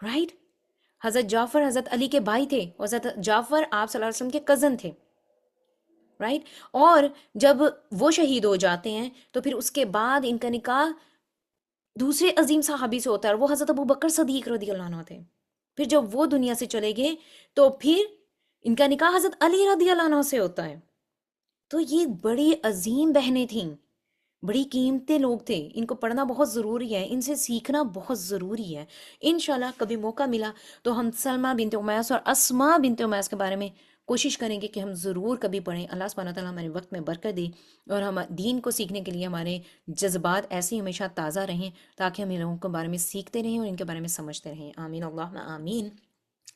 رائٹ. حضرت جعفر حضرت علی کے بھائی تھے، اور حضرت جعفر آپ صلی اللہ علیہ وسلم کے کزن تھے، رائٹ. اور جب وہ شہید ہو جاتے ہیں تو پھر اس کے بعد ان کا نکاح دوسرے عظیم صحابی سے ہوتا ہے، اور وہ حضرت ابو بکر صدیق رضی اللہ عنہ تھے. پھر جب وہ دنیا سے چلے گئے تو پھر ان کا نکاح حضرت علی رضی اللہ عنہ سے ہوتا ہے. تو یہ بڑی عظیم بہنیں تھیں، بڑی قیمتی لوگ تھے. ان کو پڑھنا بہت ضروری ہے، ان سے سیکھنا بہت ضروری ہے. انشاءاللہ کبھی موقع ملا تو ہم سلمہ بنت امیس اور اسماء بنت امیس کے بارے میں کوشش کریں گے کہ ہم ضرور کبھی پڑھیں. اللہ سبحانہ تعالیٰ ہمارے وقت میں برکت دے اور ہم دین کو سیکھنے کے لیے ہمارے جذبات ایسے ہی ہمیشہ تازہ رہیں تاکہ ہم ان لوگوں کے بارے میں سیکھتے رہیں اور ان کے بارے میں سمجھتے رہیں. آمین اللہم آمین.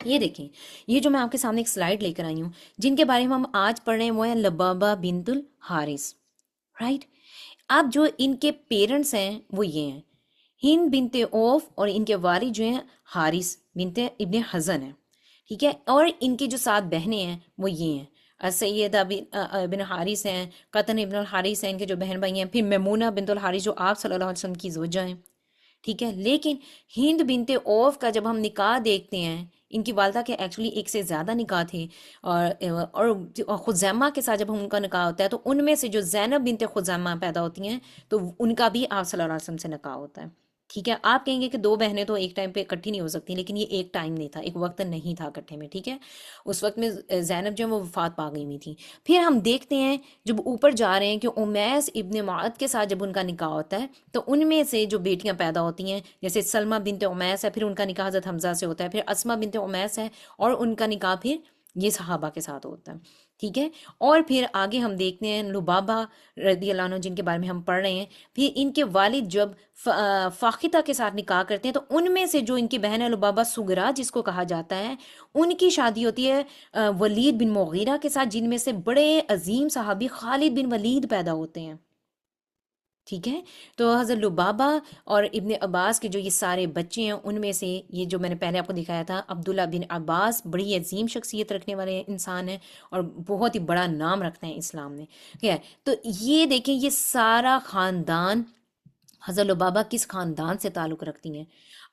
یہ دیکھیں، یہ جو میں آپ کے سامنے ایک سلائیڈ لے کر آئی ہوں جن کے بارے میں ہم آج پڑھ رہے ہیں وہ ہے لبابہ بنت الحارث، رائٹ. اب جو ان کے پیرنٹس ہیں وہ یہ ہیں، ہند بنت اوف، اور ان کے والد جو ہیں حارث بنت ابن حزن ہیں، ٹھیک ہے. اور ان کی جو 7 بہنیں ہیں وہ یہ ہیں، سیدہ بن حارث ہیں، قطن ابن الحارث ہیں ان کے جو بہن بھائی ہیں، پھر میمونہ بنت الحارث جو آپ صلی اللہ علیہ وسلم کی زوجہ ہیں، ٹھیک ہے. لیکن ہند بنت اوف کا جب ہم نکاح دیکھتے ہیں، ان کی والدہ کے ایکچولی ایک سے زیادہ نکاح تھے، اور خزیمہ کے ساتھ جب ہم ان کا نکاح ہوتا ہے تو ان میں سے جو زینب بنت خزیمہ پیدا ہوتی ہیں تو ان کا بھی آپ صلی اللہ علیہ وسلم سے نکاح ہوتا ہے، ٹھیک ہے. آپ کہیں گے کہ 2 بہنیں تو ایک ٹائم پہ اکٹھی نہیں ہو سکتی، لیکن یہ ایک ٹائم نہیں تھا، ایک وقت نہیں تھا اکٹھے میں، ٹھیک ہے. اس وقت میں زینب جو ہے وہ وفات پا گئی ہوئی تھی. پھر ہم دیکھتے ہیں جب اوپر جا رہے ہیں کہ امیس ابن معد کے ساتھ جب ان کا نکاح ہوتا ہے تو ان میں سے جو بیٹیاں پیدا ہوتی ہیں جیسے سلمہ بنت امیس ہے، پھر ان کا نکاح حضرت حمزہ سے ہوتا ہے، پھر اسمہ بنت امیس ہے اور ان کا نکاح پھر یہ صحابہ کے ساتھ ہوتا ہے، ٹھیک ہے. اور پھر آگے ہم دیکھتے ہیں لبابہ رضی اللہ عنہ جن کے بارے میں ہم پڑھ رہے ہیں. پھر ان کے والد جب فاختہ کے ساتھ نکاح کرتے ہیں تو ان میں سے جو ان کی بہن ہے لبابہ صغریٰ جس کو کہا جاتا ہے، ان کی شادی ہوتی ہے ولید بن مغیرہ کے ساتھ، جن میں سے بڑے عظیم صحابی خالد بن ولید پیدا ہوتے ہیں، ٹھیک ہے. تو حضرت لبابہ اور ابن عباس کے جو یہ سارے بچے ہیں ان میں سے یہ جو میں نے پہلے آپ کو دکھایا تھا عبداللہ بن عباس بڑی عظیم شخصیت رکھنے والے انسان ہیں اور بہت ہی بڑا نام رکھتے ہیں اسلام میں، ٹھیک ہے. تو یہ دیکھیں یہ سارا خاندان، حضرت لبابہ کس خاندان سے تعلق رکھتی ہیں؟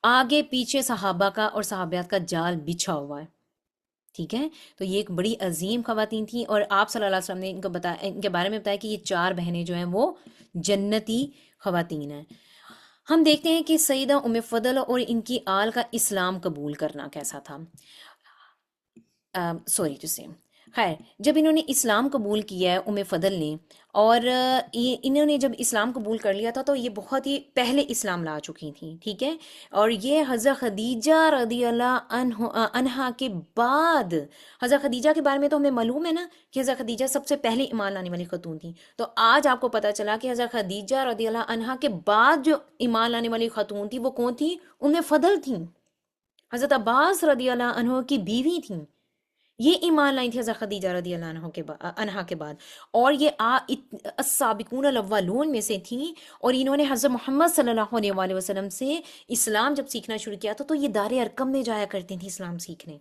آگے پیچھے صحابہ کا اور صحابیات کا جال بچھا ہوا ہے، ٹھیک ہے. تو یہ ایک بڑی عظیم خواتین تھیں اور آپ صلی اللہ علیہ وسلم نے ان کو بتایا، ان کے بارے میں بتایا کہ یہ 4 بہنیں جو ہیں وہ جنتی خواتین ہیں. ہم دیکھتے ہیں کہ سیدہ ام فضل اور ان کی آل کا اسلام قبول کرنا کیسا تھا. سوری ٹو سے، خیر جب انہوں نے اسلام قبول کیا ہے ام فضل نے، اور انہوں نے جب اسلام قبول کر لیا تھا تو یہ بہت ہی پہلے اسلام لا چکی تھیں، ٹھیک ہے. اور یہ حضرت خدیجہ رضی اللہ عنہا کے بعد، حضرت خدیجہ کے بارے میں تو ہمیں معلوم ہے نا کہ حضرت خدیجہ سب سے پہلے ایمان لانے والی خاتون تھیں. تو آج آپ کو پتہ چلا کہ حضرت خدیجہ رضی اللہ عنہا کے بعد جو ایمان لانے والی خاتون تھی وہ کون تھی؟ ام فضل تھیں، حضرت عباس رضی اللہ عنہ کی بیوی تھیں. یہ ایمان لائی تھی حضرت خدیجہ رضی اللہ عنہا کے بعد، اور یہ السابقون الاولون میں سے تھیں. اور انہوں نے حضرت محمد صلی اللہ علیہ وآلہ وسلم سے اسلام جب سیکھنا شروع کیا تھا تو یہ دار ارقم میں جایا کرتی تھیں اسلام سیکھنے.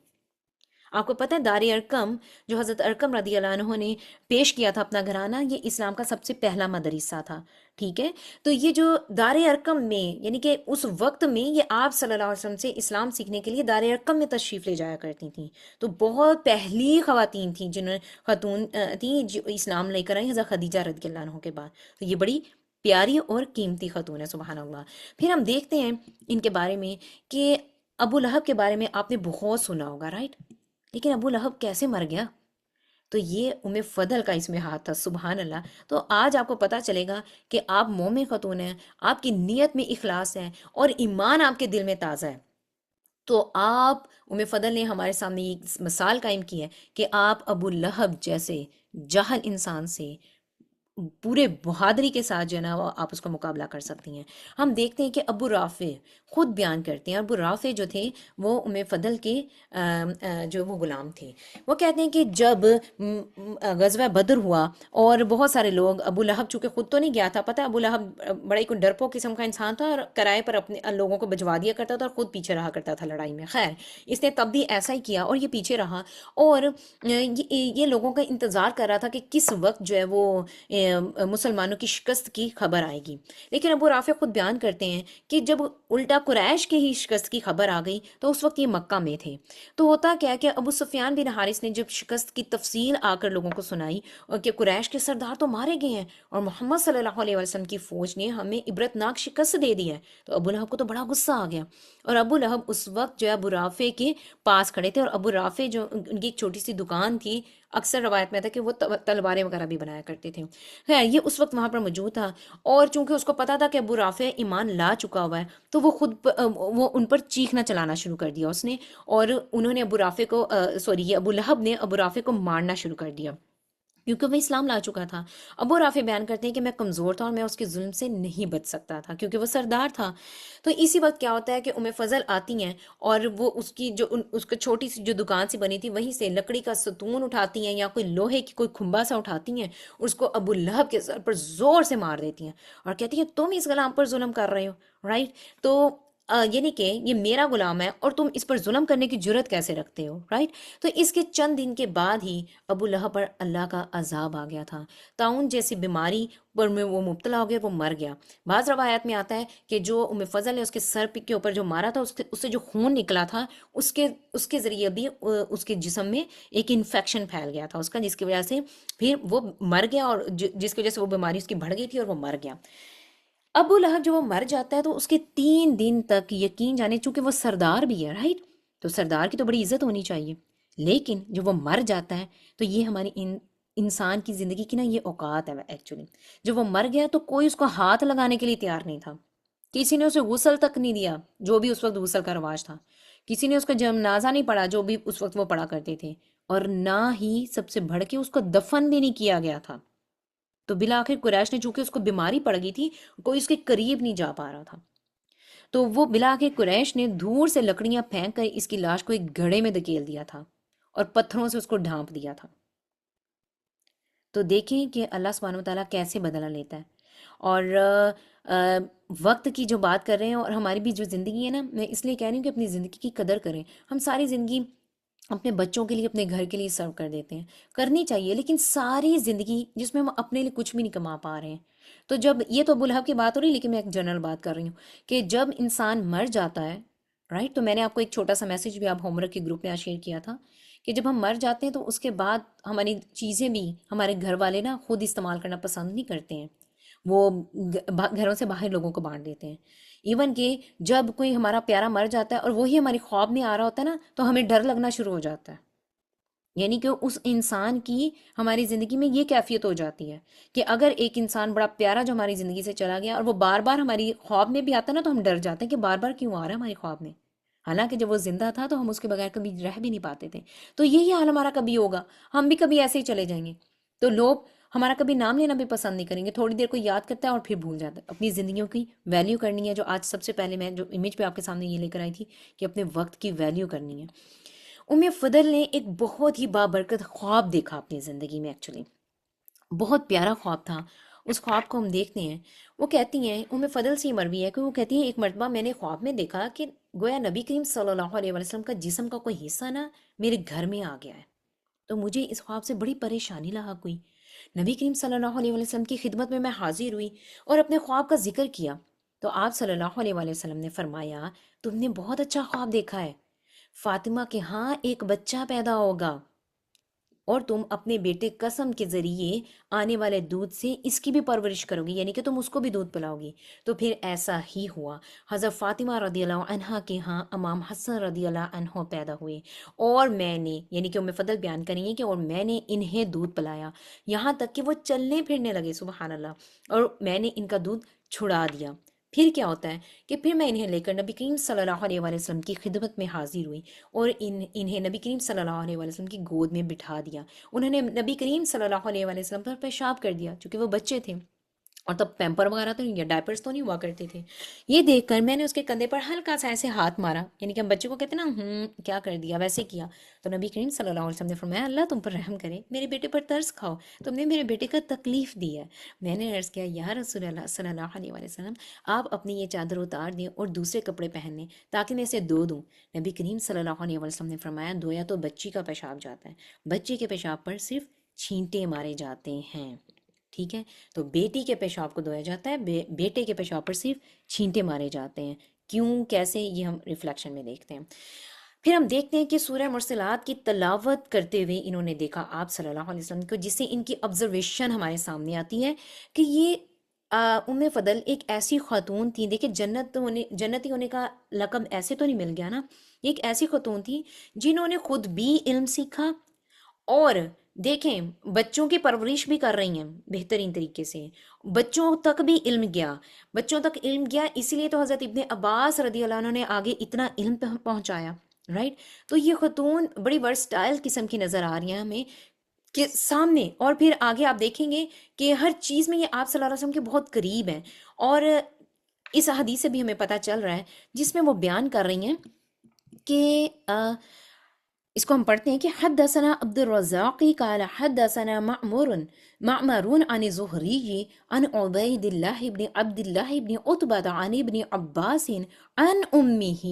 آپ کو پتہ ہے دار ارقم جو حضرت ارقم رضی اللہ عنہ نے پیش کیا تھا اپنا گھرانہ، یہ اسلام کا سب سے پہلا مدرسہ تھا، ٹھیک ہے. تو یہ جو دار ارقم میں، یعنی کہ اس وقت میں یہ آپ صلی اللہ علیہ وسلم سے اسلام سیکھنے کے لیے دار ارقم میں تشریف لے جایا کرتی تھیں. تو بہت پہلی خواتین تھیں، جنہوں خاتون تھیں جو اسلام لے کر آئی حضرت خدیجہ رضی اللہ عنہ کے بعد. تو یہ بڑی پیاری اور قیمتی خاتون ہے، سبحان اللہ۔ پھر ہم دیکھتے ہیں ان کے بارے میں کہ ابو لہب کے بارے میں آپ نے بہت سنا ہوگا، رائٹ؟ لیکن ابو لہب کیسے مر گیا؟ تو یہ ام فضل کا اس میں ہاتھ تھا، سبحان اللہ۔ تو آج آپ کو پتا چلے گا کہ آپ مومن خاتون ہیں، آپ کی نیت میں اخلاص ہے اور ایمان آپ کے دل میں تازہ ہے، تو آپ ام فضل نے ہمارے سامنے ایک مثال قائم کی ہے کہ آپ ابو لہب جیسے جاہل انسان سے پورے بہادری کے ساتھ جو ہے نا وہ آپ اس کا مقابلہ کر سکتی ہیں۔ ہم دیکھتے ہیں کہ ابو رافع خود بیان کرتے ہیں، ابو رافع جو تھے وہ ام فضل کے جو وہ غلام تھے۔ وہ کہتے ہیں کہ جب غزوہ بدر ہوا اور بہت سارے لوگ، ابو لہب چونکہ خود تو نہیں گیا تھا، پتہ ہے ابو لہب بڑا ہی کوئی ڈرپو قسم کا انسان تھا اور کرائے پر اپنے لوگوں کو بھجوا دیا کرتا تھا اور خود پیچھے رہا کرتا تھا لڑائی میں۔ خیر، اس نے تب بھی ایسا ہی کیا اور یہ پیچھے رہا، اور یہ لوگوں کا انتظار کر رہا تھا کہ کس وقت جو ہے وہ مسلمانوں کی شکست کی خبر آئے گی۔ لیکن ابو رافع خود بیان کرتے ہیں کہ جب الٹا قریش کی ہی شکست کی خبر آ گئی تو اس وقت یہ مکہ میں تھے۔ تو ہوتا کیا کہ ابو سفیان بن حارث نے جب شکست کی تفصیل آ کر لوگوں کو سنائی اور کہ قریش کے سردار تو مارے گئے ہیں اور محمد صلی اللہ علیہ وسلم کی فوج نے ہمیں عبرتناک شکست دے دی ہے، تو ابو لہب کو تو بڑا غصہ آ گیا، اور ابو لہب اس وقت جو ہے ابو رافع کے پاس کھڑے تھے، اور ابو رافع جو ان کی ایک چھوٹی سی دکان تھی، اکثر روایت میں تھا کہ وہ تلواریں وغیرہ بھی بنایا کرتے تھے۔ خیر، یہ اس وقت وہاں پر موجود تھا، اور چونکہ اس کو پتا تھا کہ ابو رافع ایمان لا چکا ہوا ہے، تو وہ خود وہ ان پر چیخنا چلانا شروع کر دیا اس نے، اور انہوں نے ابو رافع کو سوری یہ ابو لہب نے ابو رافع کو مارنا شروع کر دیا، کیونکہ وہ اسلام لا چکا تھا۔ ابو رافع بیان کرتے ہیں کہ میں کمزور تھا اور میں اس کے ظلم سے نہیں بچ سکتا تھا کیونکہ وہ سردار تھا۔ تو اسی وقت کیا ہوتا ہے کہ ام فضل آتی ہیں اور وہ اس کی جو اس کو چھوٹی سی جو دکان سی بنی تھی وہیں سے لکڑی کا ستون اٹھاتی ہیں یا کوئی لوہے کی کوئی کھمبا سا اٹھاتی ہیں، اس کو ابو لہب کے سر پر زور سے مار دیتی ہیں اور کہتی ہیں تم اس غلام پر ظلم کر رہے ہو، رائٹ؟ تو یعنی کہ یہ میرا غلام ہے اور تم اس پر ظلم کرنے کی جرت کیسے رکھتے ہو، رائٹ؟ تو اس کے چند دن کے بعد ہی ابو لہب پر اللہ کا عذاب آ گیا تھا، طاعون جیسی بیماری پر میں وہ مبتلا ہو گیا، وہ مر گیا۔ بعض روایات میں آتا ہے کہ جو ام فضل نے اس کے سر کے اوپر جو مارا تھا، اس سے جو خون نکلا تھا، اس کے ذریعے بھی اس کے جسم میں ایک انفیکشن پھیل گیا تھا اس کا، جس کی وجہ سے پھر وہ مر گیا، اور جس کی وجہ سے وہ بیماری اس کی بڑھ گئی تھی اور وہ مر گیا۔ ابو لہب جو وہ مر جاتا ہے تو اس کے 3 دن تک یقین جانے، چونکہ وہ سردار بھی ہے، رائٹ؟ تو سردار کی تو بڑی عزت ہونی چاہیے، لیکن جو وہ مر جاتا ہے تو یہ ہماری انسان کی زندگی کی نا یہ اوقات ہے ایکچولی۔ جب وہ مر گیا تو کوئی اس کو ہاتھ لگانے کے لیے تیار نہیں تھا، کسی نے اسے غسل تک نہیں دیا، جو بھی اس وقت غسل کا رواج تھا، کسی نے اس کا جنازہ نہیں پڑھا جو بھی اس وقت وہ پڑھا کرتے تھے، اور نہ ہی سب سے بڑھ کے اس کو دفن بھی نہیں کیا گیا تھا۔ تو بالآخر قریش نے، چونکہ اس کو بیماری پڑ گئی تھی، کوئی اس کے قریب نہیں جا پا رہا تھا، تو وہ بالآخر قریش نے دور سے لکڑیاں پھینک کر اس کی لاش کو ایک گھڑے میں دھکیل دیا تھا اور پتھروں سے اس کو ڈھانپ دیا تھا۔ تو دیکھیں کہ اللہ سبحانہ وتعالیٰ کیسے بدلہ لیتا ہے۔ اور وقت کی جو بات کر رہے ہیں اور ہماری بھی جو زندگی ہے نا، میں اس لیے کہہ رہی ہوں کہ اپنی زندگی کی قدر کریں۔ ہم ساری زندگی اپنے بچوں کے لیے، اپنے گھر کے لیے سرو کر دیتے ہیں، کرنی چاہیے، لیکن ساری زندگی جس میں ہم اپنے لیے کچھ بھی نہیں کما پا رہے ہیں، تو جب یہ تو ابو لہب کی بات ہو رہی ہے، لیکن میں ایک جنرل بات کر رہی ہوں کہ جب انسان مر جاتا ہے، رائٹ؟ تو میں نے آپ کو ایک چھوٹا سا میسج بھی آپ ہوم ورک کے گروپ میں شیئر کیا تھا کہ جب ہم مر جاتے ہیں تو اس کے بعد ہماری چیزیں بھی ہمارے گھر والے نا خود استعمال کرنا پسند نہیں کرتے ہیں، وہ گھروں سے باہر لوگوں کو بانٹ دیتے ہیں۔ ایون کہ جب کوئی ہمارا پیارا مر جاتا ہے اور وہی ہماری خواب میں آ رہا ہوتا ہے نا، تو ہمیں ڈر لگنا شروع ہو جاتا ہے، یعنی کہ اس انسان کی ہماری زندگی میں یہ کیفیت ہو جاتی ہے کہ اگر ایک انسان بڑا پیارا جو ہماری زندگی سے چلا گیا اور وہ بار بار ہماری خواب میں بھی آتا ہے نا، تو ہم ڈر جاتے ہیں کہ بار بار کیوں آ رہا ہے ہماری خواب میں، حالانکہ جب وہ زندہ تھا تو ہم اس کے بغیر کبھی رہ بھی نہیں پاتے تھے۔ تو یہی حال ہمارا کبھی ہوگا، ہم بھی کبھی ایسے ہی چلے جائیں گے، تو لوگ ہمارا کبھی نام لینا بھی پسند نہیں کریں گے، تھوڑی دیر کو یاد کرتا ہے اور پھر بھول جاتا ہے۔ اپنی زندگیوں کی ویلیو کرنی ہے، جو آج سب سے پہلے میں جو امیج پہ آپ کے سامنے یہ لے کر آئی تھی کہ اپنے وقت کی ویلیو کرنی ہے۔ ام فضل نے ایک بہت ہی بابرکت خواب دیکھا اپنی زندگی میں، ایکچولی بہت پیارا خواب تھا۔ اس خواب کو ہم دیکھتے ہیں، وہ کہتی ہیں، ام فضل سے مروی ہے کہ وہ کہتی ہیں ایک مرتبہ میں نے خواب میں دیکھا کہ گویا نبی کریم صلی اللہ علیہ وسلم کا جسم کا کوئی حصہ نا میرے گھر میں آ گیا ہے، تو مجھے اس خواب سے بڑی پریشانی لاحق ہوئی۔ نبی کریم صلی اللہ علیہ وسلم کی خدمت میں حاضر ہوئی اور اپنے خواب کا ذکر کیا، تو آپ صلی اللہ علیہ وسلم نے فرمایا تم نے بہت اچھا خواب دیکھا ہے، فاطمہ کے ہاں ایک بچہ پیدا ہوگا۔ اور تم اپنے بیٹے قسم کے ذریعے آنے والے دودھ سے اس کی بھی پرورش کرو گی، یعنی کہ تم اس کو بھی دودھ پلاؤ گی۔ تو پھر ایسا ہی ہوا، حضرت فاطمہ رضی اللہ عنہا کے ہاں امام حسن رضی اللہ عنہ پیدا ہوئے، اور میں نے، یعنی کہ ام فضل بیان کریں گے کہ اور میں نے انہیں دودھ پلایا یہاں تک کہ وہ چلنے پھرنے لگے، سبحان اللہ، اور میں نے ان کا دودھ چھڑا دیا۔ پھر کیا ہوتا ہے کہ پھر میں انہیں لے کر نبی کریم صلی اللہ علیہ وآلہ وسلم کی خدمت میں حاضر ہوئی، اور انہیں نبی کریم صلی اللہ علیہ وآلہ وسلم کی گود میں بٹھا دیا۔ انہوں نے نبی کریم صلی اللہ علیہ وآلہ وسلم پر پیشاب کر دیا، چونکہ وہ بچے تھے اور تب پیمپر وغیرہ تو یا ڈائپرز تو نہیں ہوا کرتے تھے۔ یہ دیکھ کر میں نے اس کے کندھے پر ہلکا سا ایسے ہاتھ مارا، یعنی کہ ہم بچے کو کہتے ہیں نا کیا کر دیا، ویسے کیا۔ تو نبی کریم صلی اللہ علیہ وسلم نے فرمایا اللہ تم پر رحم کرے، میرے بیٹے پر ترس کھاؤ، تم نے میرے بیٹے کا تکلیف دی ہے۔ میں نے عرض کیا یا رسول اللہ صلی اللہ علیہ وآلہ وسلم، آپ اپنی یہ چادر اتار دیں اور دوسرے کپڑے پہن لیں تاکہ میں اسے دھو دوں۔ نبی کریم صلی اللہ علیہ وسلم نے فرمایا دھویا تو بچی کا پیشاب جاتا ہے، بچے کے پیشاب پر صرف چھینٹے مارے جاتے ہیں، ٹھیک ہے؟ تو بیٹی کے پیشاب کو دھویا جاتا ہے، بیٹے کے پیشاب پر صرف چھینٹے مارے جاتے ہیں۔ کیوں، کیسے، یہ ہم ریفلیکشن میں دیکھتے ہیں۔ پھر ہم دیکھتے ہیں کہ سورہ مرسلات کی تلاوت کرتے ہوئے انہوں نے دیکھا آپ صلی اللہ علیہ وسلم کو، جس سے ان کی آبزرویشن ہمارے سامنے آتی ہے کہ یہ ام فضل ایک ایسی خاتون تھی، دیکھیں جنتی ہونے کا لقب ایسے تو نہیں مل گیا نا، یہ ایک ایسی خاتون تھی جنہوں نے خود بھی علم سیکھا، اور دیکھیں بچوں کی پرورش بھی کر رہی ہیں بہترین طریقے سے، بچوں تک بھی علم گیا، بچوں تک علم گیا، اسی لیے تو حضرت ابن عباس رضی اللہ عنہ نے آگے اتنا علم پہنچایا، رائٹ؟ تو یہ خاتون بڑی ورسٹائل قسم کی نظر آ رہی ہیں ہمیں کہ سامنے، اور پھر آگے آپ دیکھیں گے کہ ہر چیز میں یہ آپ صلی اللہ علیہ وسلم کے بہت قریب ہیں، اور اس حدیث سے بھی ہمیں پتہ چل رہا ہے جس میں وہ بیان کر رہی ہیں کہ اس کو ہم پڑھتے ہیں کہ حدثنا عبد الرزاق قال حدثنا معمر عن زہری عن عبید اللہ بن عبد اللہ بن عتبہ عن ابن عباس عن امہ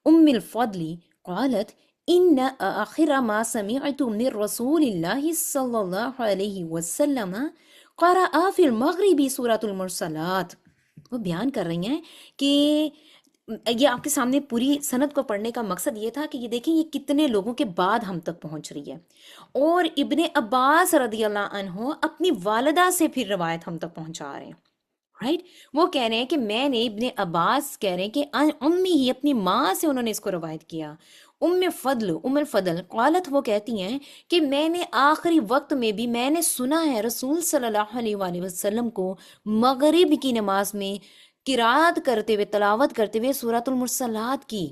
ام الفضل قالت ان آخر ما سمعت من رسول اللہ صلی اللہ علیہ وسلم قرأ فی المغرب سورۃ المرسلات۔ وہ بیان کر رہی ہیں کہ یہ آپ کے سامنے پوری سند کو پڑھنے کا مقصد یہ تھا کہ یہ دیکھیں یہ کتنے لوگوں کے بعد ہم تک پہنچ رہی ہے، اور ابن عباس رضی اللہ عنہ اپنی والدہ سے پھر روایت ہم تک پہنچا رہے ہیں، رائٹ؟ وہ کہہ رہے ہیں کہ میں نے، ابن عباس کہہ رہے ہیں کہ امی ہی اپنی ماں سے انہوں نے اس کو روایت کیا۔ ام الفضل قالت، وہ کہتی ہیں کہ میں نے آخری وقت میں بھی میں نے سنا ہے رسول صلی اللہ علیہ وآلہ وسلم کو مغرب کی نماز میں قرات کرتے ہوئے، تلاوت کرتے ہوئے سورۃ المرسلات کی،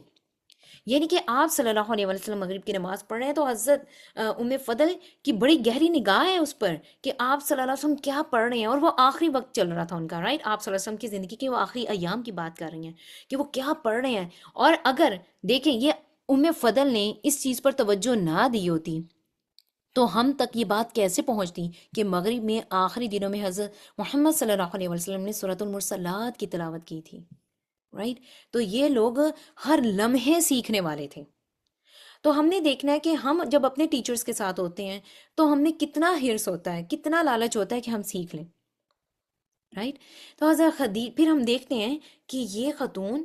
یعنی کہ آپ صلی اللہ علیہ وسلم مغرب کی نماز پڑھ رہے ہیں تو حضرت ام فضل کی بڑی گہری نگاہ ہے اس پر کہ آپ صلی اللہ علیہ وسلم کیا پڑھ رہے ہیں، اور وہ آخری وقت چل رہا تھا ان کا، رائٹ؟ آپ صلی اللہ علیہ وسلم کی زندگی کے وہ آخری ایام کی بات کر رہی ہیں کہ وہ کیا پڑھ رہے ہیں، اور اگر دیکھیں یہ ام فضل نے اس چیز پر توجہ نہ دی ہوتی تو ہم تک یہ بات کیسے پہنچتی کہ مغرب میں آخری دنوں میں حضرت محمد صلی اللہ علیہ وسلم نے سورۃ المرسلات کی تلاوت کی تھی، رائٹ؟ تو یہ لوگ ہر لمحے سیکھنے والے تھے۔ تو ہم نے دیکھنا ہے کہ ہم جب اپنے ٹیچرز کے ساتھ ہوتے ہیں تو ہم نے کتنا ہرس ہوتا ہے، کتنا لالچ ہوتا ہے کہ ہم سیکھ لیں، رائٹ؟ تو حضرت پھر ہم دیکھتے ہیں کہ یہ خاتون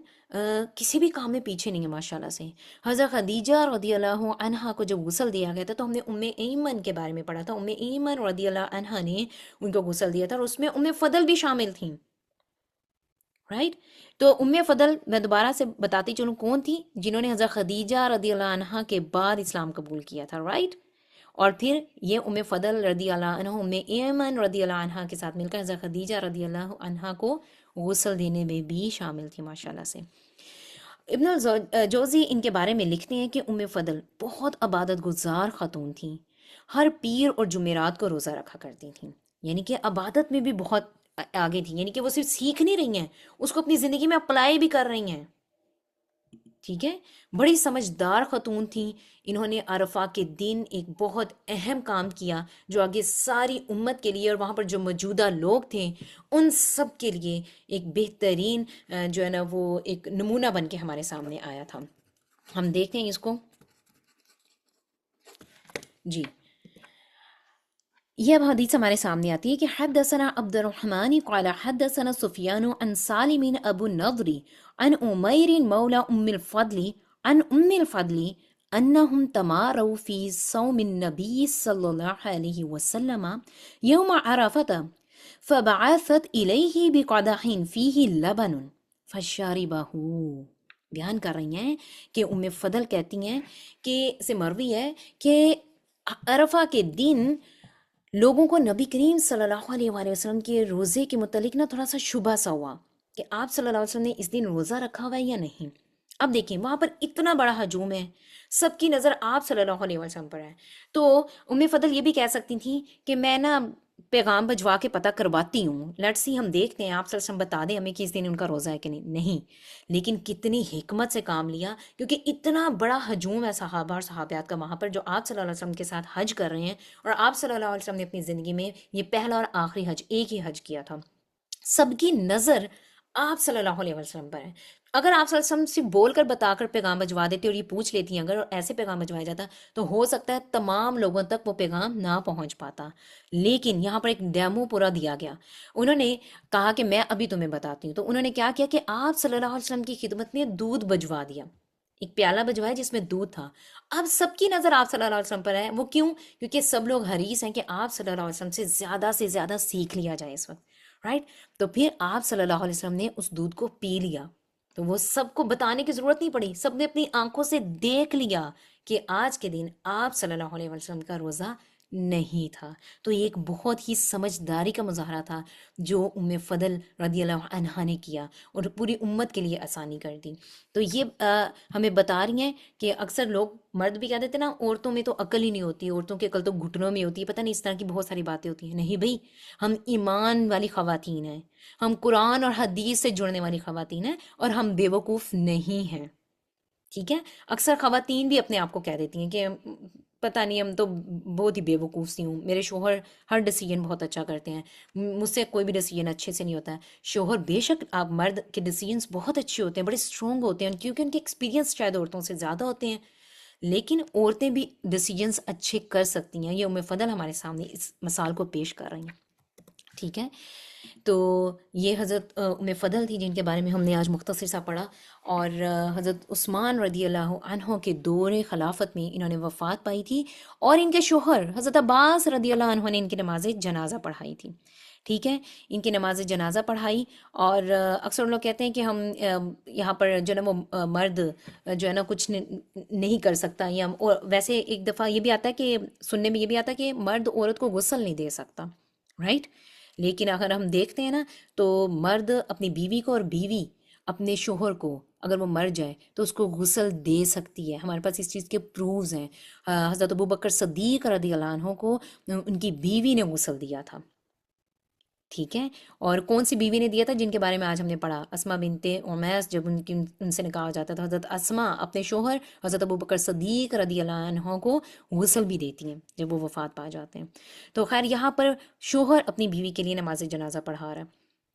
کسی بھی کام میں پیچھے نہیں ہے ماشاءاللہ سے۔ حضرت خدیجہ رضی اللہ عنہا کو جب غسل دیا گیا تھا تو ہم نے ام ایمن کے بارے میں پڑھا تھا، ام ایمن رضی اللہ عنہا نے ان کو غسل دیا تھا، اور اس میں ام فضل بھی شامل تھیں، رائٹ؟ تو ام فضل میں دوبارہ سے بتاتی چلوں کون تھی، جنہوں نے حضرت خدیجہ رضی اللہ عنہا کے بعد اسلام قبول کیا تھا، رائٹ؟ اور پھر یہ ام فضل رضی اللہ عنہ ام ایمن رضی اللہ عنہا کے ساتھ مل کر حضرت خدیجہ رضی اللہ عنہا کو غسل دینے میں بھی شامل تھی ماشاءاللہ سے۔ ابن الجوزی ان کے بارے میں لکھتے ہیں کہ ام فضل بہت عبادت گزار خاتون تھیں، ہر پیر اور جمعرات کو روزہ رکھا کرتی تھیں، یعنی کہ عبادت میں بھی بہت آگے تھیں، یعنی کہ وہ صرف سیکھ نہیں رہی ہیں، اس کو اپنی زندگی میں اپلائی بھی کر رہی ہیں، ٹھیک ہے؟ بڑی سمجھدار خاتون تھیں، انہوں نے عرفہ کے دن ایک بہت اہم کام کیا جو آگے ساری امت کے لیے اور وہاں پر جو موجودہ لوگ تھے ان سب کے لیے ایک بہترین جو ہے نا وہ ایک نمونہ بن کے ہمارے سامنے آیا تھا۔ ہم دیکھتے ہیں اس کو، جی یہ اب حدیث ہمارے سامنے آتی ہے کہ حدثنا عبد الرحمن قال حدثنا سفیان عن سالم ابو النضر عن عمیر مولا ام الفضل عن ام الفضل أنهم تماروا في صوم النبي صلى الله عليه وسلم يوم عرفة فبعثت إليه بقدح فيه لبن فشربه. بیان کر رہی ہیں کہ ام فضل کہتی ہیں کہ سے مروی ہے کہ عرفہ کے دن لوگوں کو نبی کریم صلی اللہ علیہ وآلہ وسلم کے روزے کے متعلق نا تھوڑا سا شبہ سا ہوا کہ آپ صلی اللہ علیہ وسلم نے اس دن روزہ رکھا ہوا ہے یا نہیں. اب دیکھیں وہاں پر اتنا بڑا ہجوم ہے، سب کی نظر آپ صلی اللہ علیہ وسلم پر ہے، تو ام فضل یہ بھی کہہ سکتی تھیں کہ میں نا پیغام بھجوا کے پتہ کرواتی ہوں، لیٹس سی ہم دیکھتے ہیں آپ صلی اللہ علیہ وسلم بتا دیں ہمیں کہ اس دن ان کا روزہ ہے کہ نہیں. لیکن کتنی حکمت سے کام لیا، کیونکہ اتنا بڑا ہجوم ہے صحابہ اور صحابیات کا وہاں پر جو آپ صلی اللہ علیہ وسلم کے ساتھ حج کر رہے ہیں، اور آپ صلی اللہ علیہ وسلم نے اپنی زندگی میں یہ پہلا اور آخری حج ایک ہی حج کیا تھا. سب کی نظر آپ صلی اللہ علیہ وسلم پر ہے. اگر آپ صلی اللہ علیہ وسلم سے بول کر بتا کر پیغام بھجوا دیتے اور یہ پوچھ لیتی ہیں اگر ایسے پیغام بھجوایا جاتا تو ہو سکتا ہے تمام لوگوں تک وہ پیغام نہ پہنچ پاتا. لیکن یہاں پر ایک ڈیمو پورا دیا گیا. انہوں نے کہا کہ میں ابھی تمہیں بتاتی ہوں. تو انہوں نے کیا کیا کہ آپ صلی اللہ علیہ وسلم کی خدمت میں دودھ بھجوا دیا، ایک پیالہ بھجوایا جس میں دودھ تھا. اب سب کی نظر آپ صلی اللہ علیہ وسلم پر ہے. وہ کیوں؟ کیونکہ سب لوگ حریص ہیں کہ آپ صلی اللہ علیہ وسلم سے زیادہ سیکھ لیا جائے اس وقت، رائٹ. تو پھر آپ صلی اللہ علیہ وسلم نے اس دودھ کو پی لیا، تو وہ سب کو بتانے کی ضرورت نہیں پڑی، سب نے اپنی آنکھوں سے دیکھ لیا کہ آج کے دن آپ صلی اللہ علیہ وسلم کا روزہ نہیں تھا. تو یہ ایک بہت ہی سمجھداری کا مظاہرہ تھا جو ام فضل رضی اللہ عنہا نے کیا اور پوری امت کے لیے آسانی کر دی. تو یہ ہمیں بتا رہی ہیں کہ اکثر لوگ مرد بھی کہہ دیتے نا عورتوں میں تو عقل ہی نہیں ہوتی، عورتوں کی عقل تو گھٹنوں میں ہوتی ہے، پتہ نہیں اس طرح کی بہت ساری باتیں ہوتی ہیں. نہیں بھائی، ہم ایمان والی خواتین ہیں، ہم قرآن اور حدیث سے جڑنے والی خواتین ہیں، اور ہم بیوقوف نہیں ہیں. ٹھیک ہے. اکثر خواتین بھی اپنے آپ کو کہہ دیتی ہیں کہ پتہ نہیں ہم تو بہت ہی بے وقوف سی ہوں، میرے شوہر ہر ڈیسیجن بہت اچھا کرتے ہیں، مجھ سے کوئی بھی ڈیسیجن اچھے سے نہیں ہوتا ہے. شوہر بے شک آپ مرد کے ڈیسیجنس بہت اچھے ہوتے ہیں، بڑے اسٹرانگ ہوتے ہیں کیونکہ ان کے ایکسپیرینس شاید عورتوں سے زیادہ ہوتے ہیں، لیکن عورتیں بھی ڈیسیجنس اچھے کر سکتی ہیں. یہ ام فضل ہمارے سامنے اس مثال کو پیش کر رہی ہیں. ٹھیک ہے. تو یہ حضرت ام فضل تھی جن کے بارے میں ہم نے آج مختصر سا پڑھا. اور حضرت عثمان رضی اللہ عنہ کے دور خلافت میں انہوں نے وفات پائی تھی، اور ان کے شوہر حضرت عباس رضی اللہ عنہ نے ان کی نماز جنازہ پڑھائی تھی. ٹھیک ہے. ان کی نماز جنازہ پڑھائی. اور اکثر لوگ کہتے ہیں کہ ہم یہاں پر جو ہے نا وہ مرد جو ہے نا کچھ نہیں کر سکتا، یا اور ویسے ایک دفعہ یہ بھی آتا ہے کہ سننے میں یہ بھی آتا ہے کہ مرد عورت کو غسل نہیں دے سکتا، رائٹ. لیکن اگر ہم دیکھتے ہیں نا تو مرد اپنی بیوی کو اور بیوی اپنے شوہر کو اگر وہ مر جائے تو اس کو غسل دے سکتی ہے. ہمارے پاس اس چیز کے پروفز ہیں. حضرت ابوبکر صدیق رضی اللہ عنہ کو ان کی بیوی نے غسل دیا تھا. ٹھیک ہے. اور کون سی بیوی نے دیا تھا؟ جن کے بارے میں آج ہم نے پڑھا، اسما بنت امیس. جب ان سے نکاح ہو جاتا تھا حضرت اسما اپنے شوہر حضرت ابوبکر صدیق رضی اللہ عنہ کو غسل بھی دیتی ہیں جب وہ وفات پا جاتے ہیں. تو خیر یہاں پر شوہر اپنی بیوی کے لیے نماز جنازہ پڑھا رہا ہے.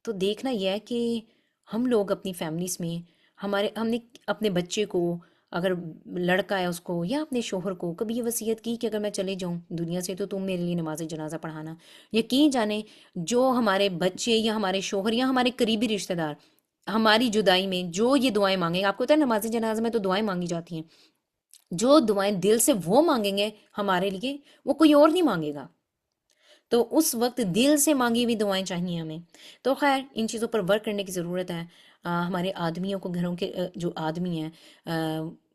تو دیکھنا یہ ہے کہ ہم لوگ اپنی فیملیز میں ہم نے اپنے بچے کو، اگر لڑکا ہے اس کو یا اپنے شوہر کو کبھی یہ وصیت کی کہ اگر میں چلے جاؤں دنیا سے تو تم میرے لیے نماز جنازہ پڑھانا. یقین جانے جو ہمارے بچے یا ہمارے شوہر یا ہمارے قریبی رشتہ دار ہماری جدائی میں جو یہ دعائیں مانگیں، آپ کو پتہ ہے نماز جنازہ میں تو دعائیں مانگی جاتی ہیں، جو دعائیں دل سے وہ مانگیں گے ہمارے لیے وہ کوئی اور نہیں مانگے گا. تو اس وقت دل سے مانگی ہوئی دعائیں چاہیے ہمیں. تو خیر ان چیزوں پر ورک کرنے کی ضرورت ہے. ہمارے آدمیوں کو، گھروں کے جو آدمی ہیں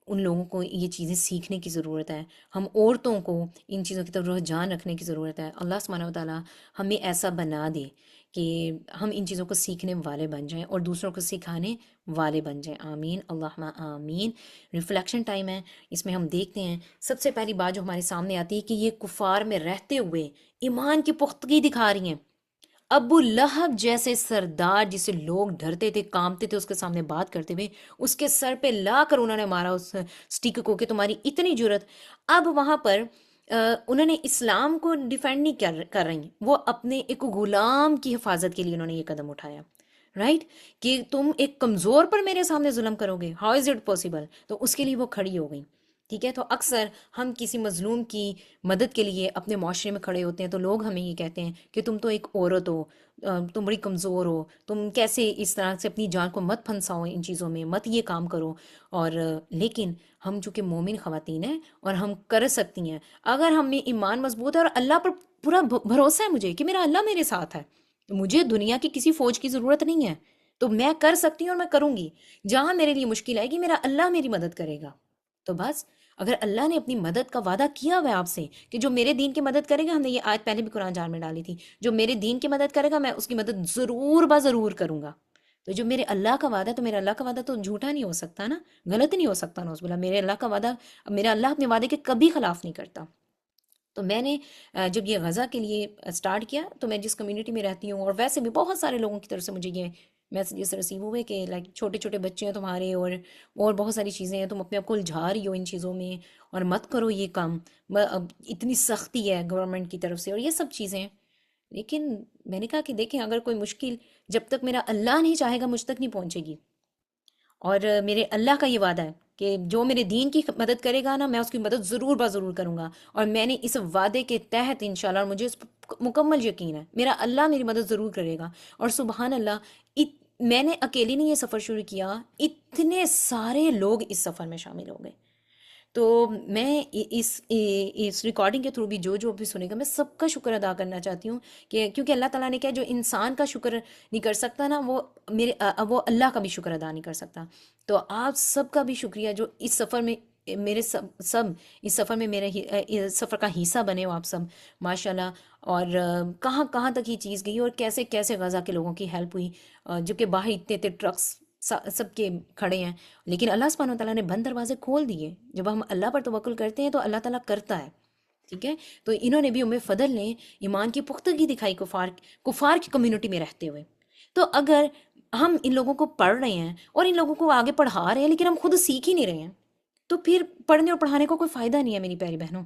ان لوگوں کو یہ چیزیں سیکھنے کی ضرورت ہے. ہم عورتوں کو ان چیزوں کی طرف رجحان رکھنے کی ضرورت ہے. اللہ سبحانہ و تعالیٰ ہمیں ایسا بنا دے کہ ہم ان چیزوں کو سیکھنے والے بن جائیں اور دوسروں کو سکھانے والے بن جائیں. آمین اللہم آمین. ریفلیکشن ٹائم ہے. اس میں ہم دیکھتے ہیں سب سے پہلی بات جو ہمارے سامنے آتی ہے کہ یہ کفار میں رہتے ہوئے ایمان کی پختگی دکھا رہی ہیں. ابو لہب جیسے سردار جسے لوگ ڈرتے تھے، کامتے تھے اس کے سامنے بات کرتے ہوئے، اس کے سر پہ لا کر انہوں نے مارا اس سٹیک کو کہ تمہاری اتنی جرت. اب وہاں پر انہوں نے اسلام کو ڈیفینڈ نہیں کر رہی، وہ اپنے ایک غلام کی حفاظت کے لیے انہوں نے یہ قدم اٹھایا، رائٹ. کہ تم ایک کمزور پر میرے سامنے ظلم کرو گے، ہاؤ از اٹ پاسبل. تو اس کے لیے وہ کھڑی ہو گئی. ٹھیک ہے، تو اکثر ہم کسی مظلوم کی مدد کے لیے اپنے معاشرے میں کھڑے ہوتے ہیں تو لوگ ہمیں یہ کہتے ہیں کہ تم تو ایک عورت ہو، تم بڑی کمزور ہو، تم کیسے اس طرح سے اپنی جان کو مت پھنساؤ ان چیزوں میں، مت یہ کام کرو۔ اور لیکن ہم چونکہ مومن خواتین ہیں اور ہم کر سکتی ہیں، اگر ہم میں ایمان مضبوط ہے اور اللہ پر پورا بھروسہ ہے مجھے کہ میرا اللہ میرے ساتھ ہے، مجھے دنیا کی کسی فوج کی ضرورت نہیں ہے، تو میں کر سکتی ہوں اور میں کروں گی۔ جہاں میرے لیے مشکل آئے گی میرا اللہ میری مدد کرے گا۔ تو بس، اگر اللہ نے اپنی مدد کا وعدہ کیا ہوا ہے آپ سے کہ جو میرے دین کی مدد کرے گا، ہم نے یہ آیت پہلے بھی قرآن جان میں ڈالی تھی، جو میرے دین کی مدد کرے گا میں اس کی مدد ضرور ضرور کروں گا۔ تو جو میرے اللہ کا وعدہ ہے، تو میرا اللہ کا وعدہ تو جھوٹا نہیں ہو سکتا نا، غلط نہیں ہو سکتا نا، اس بلا میرے اللہ کا وعدہ، میرا اللہ اپنے وعدے کے کبھی خلاف نہیں کرتا۔ تو میں نے جب یہ غزہ کے لیے سٹارٹ کیا، تو میں جس کمیونٹی میں رہتی ہوں، اور ویسے بھی بہت سارے لوگوں کی طرف سے مجھے یہ میسیجز ریسیو ہوئے کہ لائک چھوٹے چھوٹے بچے ہیں تمہارے، اور بہت ساری چیزیں ہیں، تم اپنے آپ کو الجھا رہی ہو ان چیزوں میں، اور مت کرو یہ کام، اب اتنی سختی ہے گورنمنٹ کی طرف سے اور یہ سب چیزیں ہیں۔ لیکن میں نے کہا کہ دیکھیں، اگر کوئی مشکل جب تک میرا اللہ نہیں چاہے گا مجھ تک نہیں پہنچے گی، اور میرے اللہ کا یہ وعدہ ہے کہ جو میرے دین کی مدد کرے گا نا، میں اس کی مدد ضرور ضرور کروں گا، اور میں نے اس وعدے کے تحت انشاءاللہ، اور مجھے اس پر مکمل یقین ہے، میرا اللہ میری مدد ضرور کرے گا۔ اور سبحان اللہ، میں نے اکیلی نہیں یہ سفر شروع کیا، اتنے سارے لوگ اس سفر میں شامل ہو گئے۔ تو میں اس ریکارڈنگ کے تھرو بھی جو بھی سنے گا، میں سب کا شکر ادا کرنا چاہتی ہوں، کہ کیونکہ اللہ تعالیٰ نے کہا جو انسان کا شکر نہیں کر سکتا نا، وہ اللہ کا بھی شکر ادا نہیں کر سکتا۔ تو آپ سب کا بھی شکریہ جو اس سفر میں میرے سب اس سفر میں میرے اس سفر کا حصہ بنے ہو آپ سب، ماشاءاللہ۔ اور کہاں کہاں تک یہ چیز گئی، اور کیسے کیسے غزہ کے لوگوں کی ہیلپ ہوئی، جو کہ باہر اتنے اتنے ٹرکس سب کے کھڑے ہیں، لیکن اللہ سبحانہ و تعالیٰ نے بند دروازے کھول دیے۔ جب ہم اللہ پر توکل کرتے ہیں تو اللہ تعالیٰ کرتا ہے، ٹھیک ہے۔ تو انہوں نے بھی فضل نے ایمان کی پختگی دکھائی کفار کی کمیونٹی میں رہتے ہوئے۔ تو اگر ہم ان لوگوں کو پڑھ رہے ہیں اور ان لوگوں کو آگے پڑھا رہے ہیں، لیکن ہم خود سیکھ ہی نہیں رہے ہیں، تو پھر پڑھنے اور پڑھانے کو کوئی فائدہ نہیں ہے میری پیاری بہنوں۔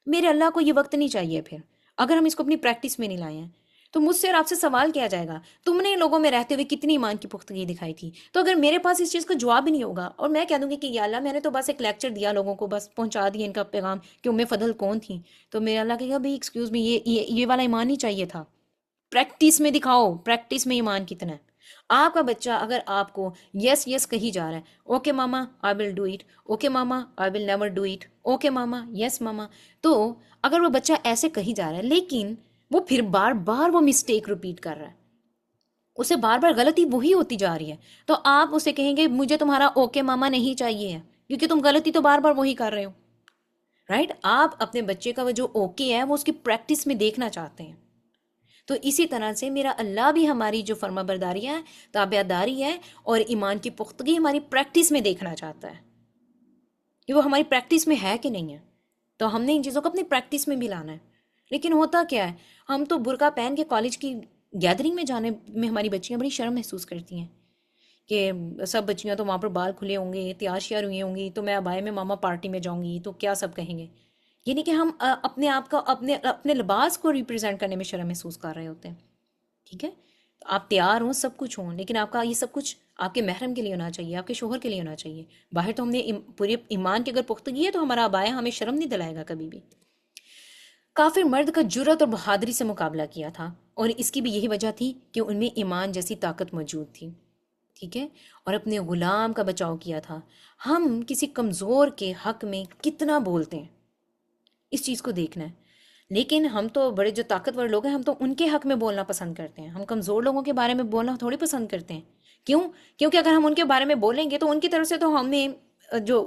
میرے اللہ کو یہ وقت نہیں چاہیے پھر، اگر ہم اس کو اپنی پریکٹس میں نہیں لائے ہیں۔ تو مجھ سے اور آپ سے سوال کیا جائے گا، تم نے ان لوگوں میں رہتے ہوئے کتنی ایمان کی پختگی دکھائی تھی؟ تو اگر میرے پاس اس چیز کا جواب ہی نہیں ہوگا، اور میں کہہ دوں گی کہ یا اللہ، میں نے تو بس ایک لیکچر دیا لوگوں کو، بس پہنچا دیا ان کا پیغام کہ فضل کون تھی، تو میرا اللہ کہے گا بھائی ایکسکیوز می، یہ والا ایمان نہیں چاہیے تھا، پریکٹس میں دکھاؤ، پریکٹس میں ایمان کتنا ہے۔ آپ کا بچہ اگر آپ کو یس یس کہی جا رہا ہے، okay mama I will do it, okay mama I will never do it, okay mama yes mama, تو اگر وہ بچہ ایسے کہی جا رہا ہے، لیکن وہ پھر بار بار وہ مسٹیک ریپیٹ کر رہا ہے، اسے بار بار غلطی وہی ہوتی جا رہی ہے، تو آپ اسے کہیں گے مجھے تمہارا اوکے ماما نہیں چاہیے ہے، کیونکہ تم غلطی تو بار بار وہی کر رہے ہو، رائٹ؟ آپ اپنے بچے کا وہ جو اوکے ہے وہ اس کی پریکٹس میں دیکھنا چاہتے ہیں۔ تو اسی طرح سے میرا اللہ بھی ہماری جو فرما برداری ہے، تابع داری ہے، اور ایمان کی پختگی ہماری پریکٹس میں دیکھنا چاہتا ہے کہ وہ ہماری پریکٹس میں ہے کہ نہیں ہے۔ تو ہم نے ان چیزوں کو اپنی پریکٹس میں بھی لانا ہے۔ لیکن ہوتا کیا ہے، ہم تو برقع پہن کے کالج کی گیدرنگ میں جانے میں ہماری بچیاں بڑی شرم محسوس کرتی ہیں کہ سب بچیاں تو وہاں پر بال کھلے ہوں گے، تیار شیار ہوئی ہوں گی، تو میں ابائے میں ماما پارٹی میں جاؤں گی تو کیا سب کہیں گے۔ یعنی کہ ہم اپنے آپ کا اپنے لباس کو ریپرزینٹ کرنے میں شرم محسوس کر رہے ہوتے ہیں، ٹھیک ہے؟ تو آپ تیار ہوں، سب کچھ ہوں، لیکن آپ کا یہ سب کچھ آپ کے محرم کے لیے ہونا چاہیے، آپ کے شوہر کے لیے ہونا چاہیے۔ باہر تو ہم نے پورے ایمان کی اگر پختگی ہے تو ہمارا ابایا ہمیں شرم نہیں دلائے گا کبھی بھی۔ کافر مرد کا جرأت اور بہادری سے مقابلہ کیا تھا، اور اس کی بھی یہی وجہ تھی کہ ان میں ایمان جیسی طاقت موجود تھی، ٹھیک ہے، اور اپنے غلام کا بچاؤ کیا تھا۔ ہم کسی کمزور کے حق میں کتنا بولتے ہیں، اس چیز کو دیکھنا ہے۔ لیکن ہم تو بڑے جو طاقتور لوگ ہیں، ہم تو ان کے حق میں بولنا پسند کرتے ہیں، ہم کمزور لوگوں کے بارے میں بولنا تھوڑی پسند کرتے ہیں۔ کیوں؟ کیونکہ اگر ہم ان کے بارے میں بولیں گے تو ان کی طرف سے تو ہمیں جو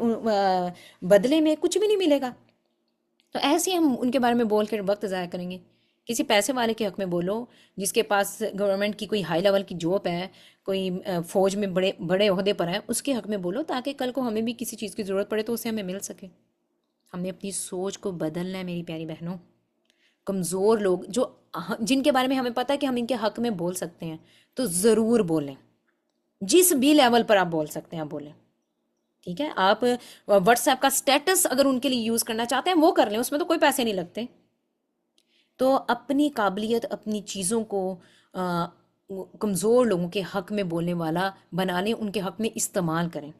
بدلے میں کچھ بھی نہیں ملے گا، تو ایسے ہی ہم ان کے بارے میں بول کر وقت ضائع کریں گے۔ کسی پیسے والے کے حق میں بولو، جس کے پاس گورنمنٹ کی کوئی ہائی لیول کی جاب ہے، کوئی فوج میں بڑے بڑے عہدے پر ہے، اس کے حق میں بولو، تاکہ کل کو ہمیں بھی کسی چیز کی ضرورت پڑے تو اسے ہمیں مل سکے۔ ہم نے اپنی سوچ کو بدلنا ہے میری پیاری بہنوں۔ کمزور لوگ جن کے بارے میں ہمیں پتہ ہے کہ ہم ان کے حق میں بول سکتے ہیں، تو ضرور بولیں، جس بھی لیول پر آپ بول سکتے ہیں آپ بولیں، ٹھیک ہے؟ آپ واٹس ایپ کا سٹیٹس اگر ان کے لیے یوز کرنا چاہتے ہیں وہ کر لیں، اس میں تو کوئی پیسے نہیں لگتے۔ تو اپنی قابلیت، اپنی چیزوں کو کمزور لوگوں کے حق میں بولنے والا بنا لیں، ان کے حق میں استعمال کریں۔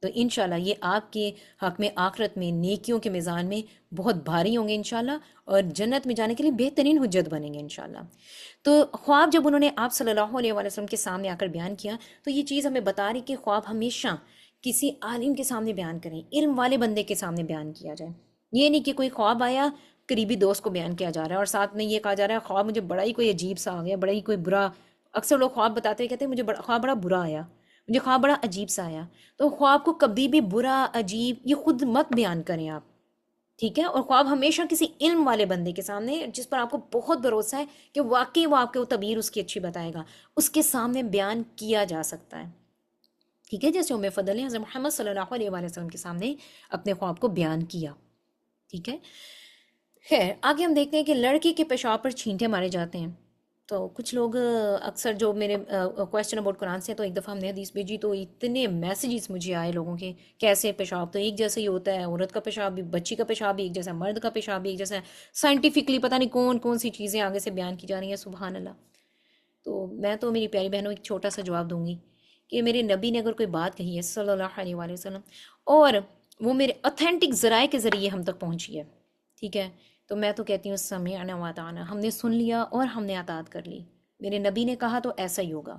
تو انشاءاللہ یہ آپ کے حق میں آخرت میں نیکیوں کے میزان میں بہت بھاری ہوں گے انشاءاللہ، اور جنت میں جانے کے لیے بہترین حجت بنیں گے انشاءاللہ۔ تو خواب جب انہوں نے آپ صلی اللہ علیہ وآلہ وسلم کے سامنے آ کر بیان کیا، تو یہ چیز ہمیں بتا رہی کہ خواب ہمیشہ کسی عالم کے سامنے بیان کریں، علم والے بندے کے سامنے بیان کیا جائے۔ یہ نہیں کہ کوئی خواب آیا قریبی دوست کو بیان کیا جا رہا ہے اور ساتھ میں یہ کہا جا رہا ہے خواب مجھے بڑا ہی کوئی عجیب سا آ گیا، بڑا ہی کوئی برا۔ اکثر لوگ خواب بتاتے ہیں، کہتے ہیں مجھے خواب بڑا برا آیا، مجھے خواب بڑا عجیب سا آیا۔ تو خواب کو کبھی بھی برا، عجیب، یہ خود مت بیان کریں آپ، ٹھیک ہے؟ اور خواب ہمیشہ کسی علم والے بندے کے سامنے، جس پر آپ کو بہت بھروسہ ہے کہ واقعی وہ آپ کو تعبیر اس کی اچھی بتائے گا، اس کے سامنے بیان کیا جا سکتا ہے، ٹھیک ہے؟ جیسے ام فضل نے حضرت محمد صلی اللہ علیہ وآلہ وسلم کے سامنے اپنے خواب کو بیان کیا، ٹھیک ہے؟ خیر آگے ہم دیکھتے ہیں کہ لڑکی کے پیشاب پر چھینٹے مارے جاتے ہیں۔ تو کچھ لوگ اکثر جو میرے کویسچن اباؤٹ قرآن سے، تو ایک دفعہ ہم نے حدیث بھیجی تو اتنے میسیجز مجھے آئے لوگوں کے، کیسے پیشاب تو ایک جیسا ہی ہوتا ہے، عورت کا پیشاب بھی، بچی کا پیشاب بھی ایک جیسا، مرد کا پیشاب بھی ایک جیسا ہے، سائنٹیفکلی پتہ نہیں کون کون سی چیزیں آگے سے بیان کی جا رہی ہیں، سبحان اللہ۔ تو میں تو میری پیاری بہنوں ایک چھوٹا سا جواب دوں گی کہ میرے نبی نے اگر کوئی بات کہی ہے صلی اللہ علیہ وآلہ وسلم، اور وہ میرے اوتھینٹک ذرائع کے ذریعے ہم تک پہنچی ہے، ٹھیک ہے، تو میں تو کہتی ہوں سمعنا واطعنا، ہم نے سن لیا اور ہم نے اطاعت کر لی، میرے نبی نے کہا تو ایسا ہی ہوگا۔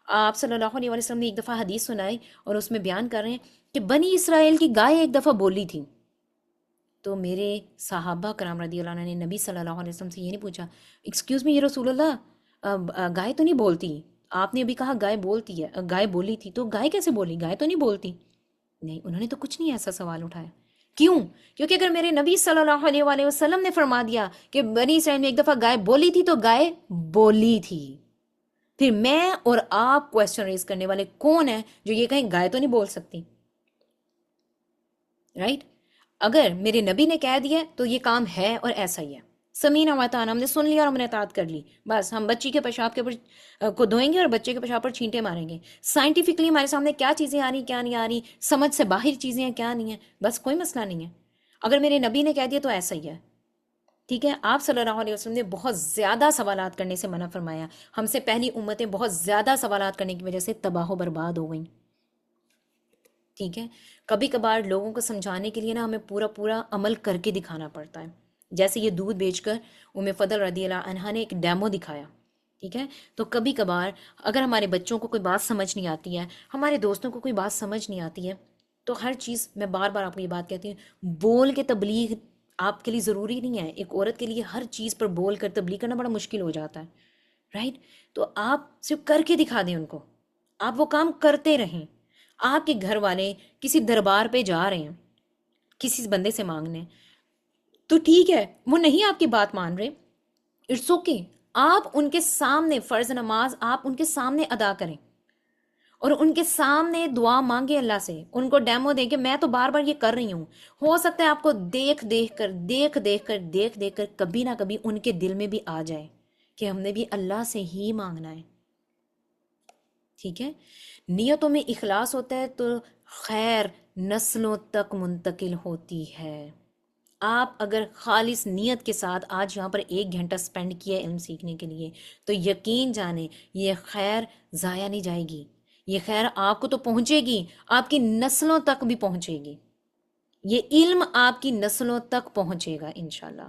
آپ صلی اللہ علیہ وسلم نے ایک دفعہ حدیث سنائی اور اس میں بیان کر رہے ہیں کہ بنی اسرائیل کی گائے ایک دفعہ بولی تھی، تو میرے صحابہ کرام رضی اللہ عنہ نے نبی صلی اللہ علیہ وسلم سے یہ نہیں پوچھا ایکسکیوز می یا رسول اللہ، گائے تو نہیں بولتی، آپ نے ابھی کہا گائے بولتی ہے، گائے بولی تھی تو گائے کیسے بولی، گائے تو نہیں بولتی؟ نہیں، انہوں نے تو کچھ نہیں ایسا سوال اٹھایا۔ کیوں؟ کیونکہ اگر میرے نبی صلی اللہ علیہ وآلہ وسلم نے فرما دیا کہ بنی اسرائیل میں ایک دفعہ گائے بولی تھی تو گائے بولی تھی، پھر میں اور آپ کویسچن ریز کرنے والے کون ہیں جو یہ کہیں گائے تو نہیں بول سکتی؟ رائٹ؟ اگر میرے نبی نے کہہ دیا تو یہ کام ہے اور ایسا ہی ہے، سمعنا واطعنا، ہم نے سن لیا اور ہم نے اطاعت کر لی، بس ہم بچی کے پیشاب کے اوپر کو دھوئیں گے اور بچے کے پیشاب پر چھینٹے ماریں گے، سائنٹیفکلی ہمارے سامنے کیا چیزیں آ رہی کیا نہیں آ رہی، سمجھ سے باہر چیزیں ہیں کیا نہیں ہیں، بس کوئی مسئلہ نہیں ہے، اگر میرے نبی نے کہہ دیا تو ایسا ہی ہے، ٹھیک ہے؟ آپ صلی اللہ علیہ وسلم نے بہت زیادہ سوالات کرنے سے منع فرمایا، ہم سے پہلی امتیں بہت زیادہ سوالات کرنے کی وجہ سے تباہ و برباد ہو گئیں، ٹھیک ہے؟ کبھی کبھار لوگوں کو سمجھانے کے لیے نا ہمیں پورا پورا عمل کر کے دکھانا پڑتا ہے، جیسے یہ دودھ بیچ کر ام فضل رضی اللہ عنہا نے ایک ڈیمو دکھایا، ٹھیک ہے؟ تو کبھی کبھار اگر ہمارے بچوں کو کوئی بات سمجھ نہیں آتی ہے، ہمارے دوستوں کو کوئی بات سمجھ نہیں آتی ہے، تو ہر چیز، میں بار بار آپ کو یہ بات کہتی ہوں، بول کے تبلیغ آپ کے لیے ضروری نہیں ہے، ایک عورت کے لیے ہر چیز پر بول کر تبلیغ کرنا بڑا مشکل ہو جاتا ہے، رائٹ؟ تو آپ صرف کر کے دکھا دیں ان کو، آپ وہ کام کرتے رہیں۔ آپ کے گھر والے کسی دربار پہ جا رہے ہیں کسی بندے سے مانگنے، تو ٹھیک ہے وہ نہیں آپ کی بات مان رہے، اٹس اوکے، آپ ان کے سامنے فرض نماز آپ ان کے سامنے ادا کریں اور ان کے سامنے دعا مانگے اللہ سے، ان کو ڈیمو دیں کہ میں تو بار بار یہ کر رہی ہوں، ہو سکتا ہے آپ کو دیکھ دیکھ کر دیکھ دیکھ کر دیکھ دیکھ کر کبھی نہ کبھی ان کے دل میں بھی آ جائے کہ ہم نے بھی اللہ سے ہی مانگنا ہے، ٹھیک ہے؟ نیتوں میں اخلاص ہوتا ہے تو خیر نسلوں تک منتقل ہوتی ہے۔ آپ اگر خالص نیت کے ساتھ آج یہاں پر 1 گھنٹہ سپینڈ کیا علم سیکھنے کے لیے، تو یقین جانیں یہ خیر ضائع نہیں جائے گی، یہ خیر آپ کو تو پہنچے گی، آپ کی نسلوں تک بھی پہنچے گی، یہ علم آپ کی نسلوں تک پہنچے گا انشاءاللہ۔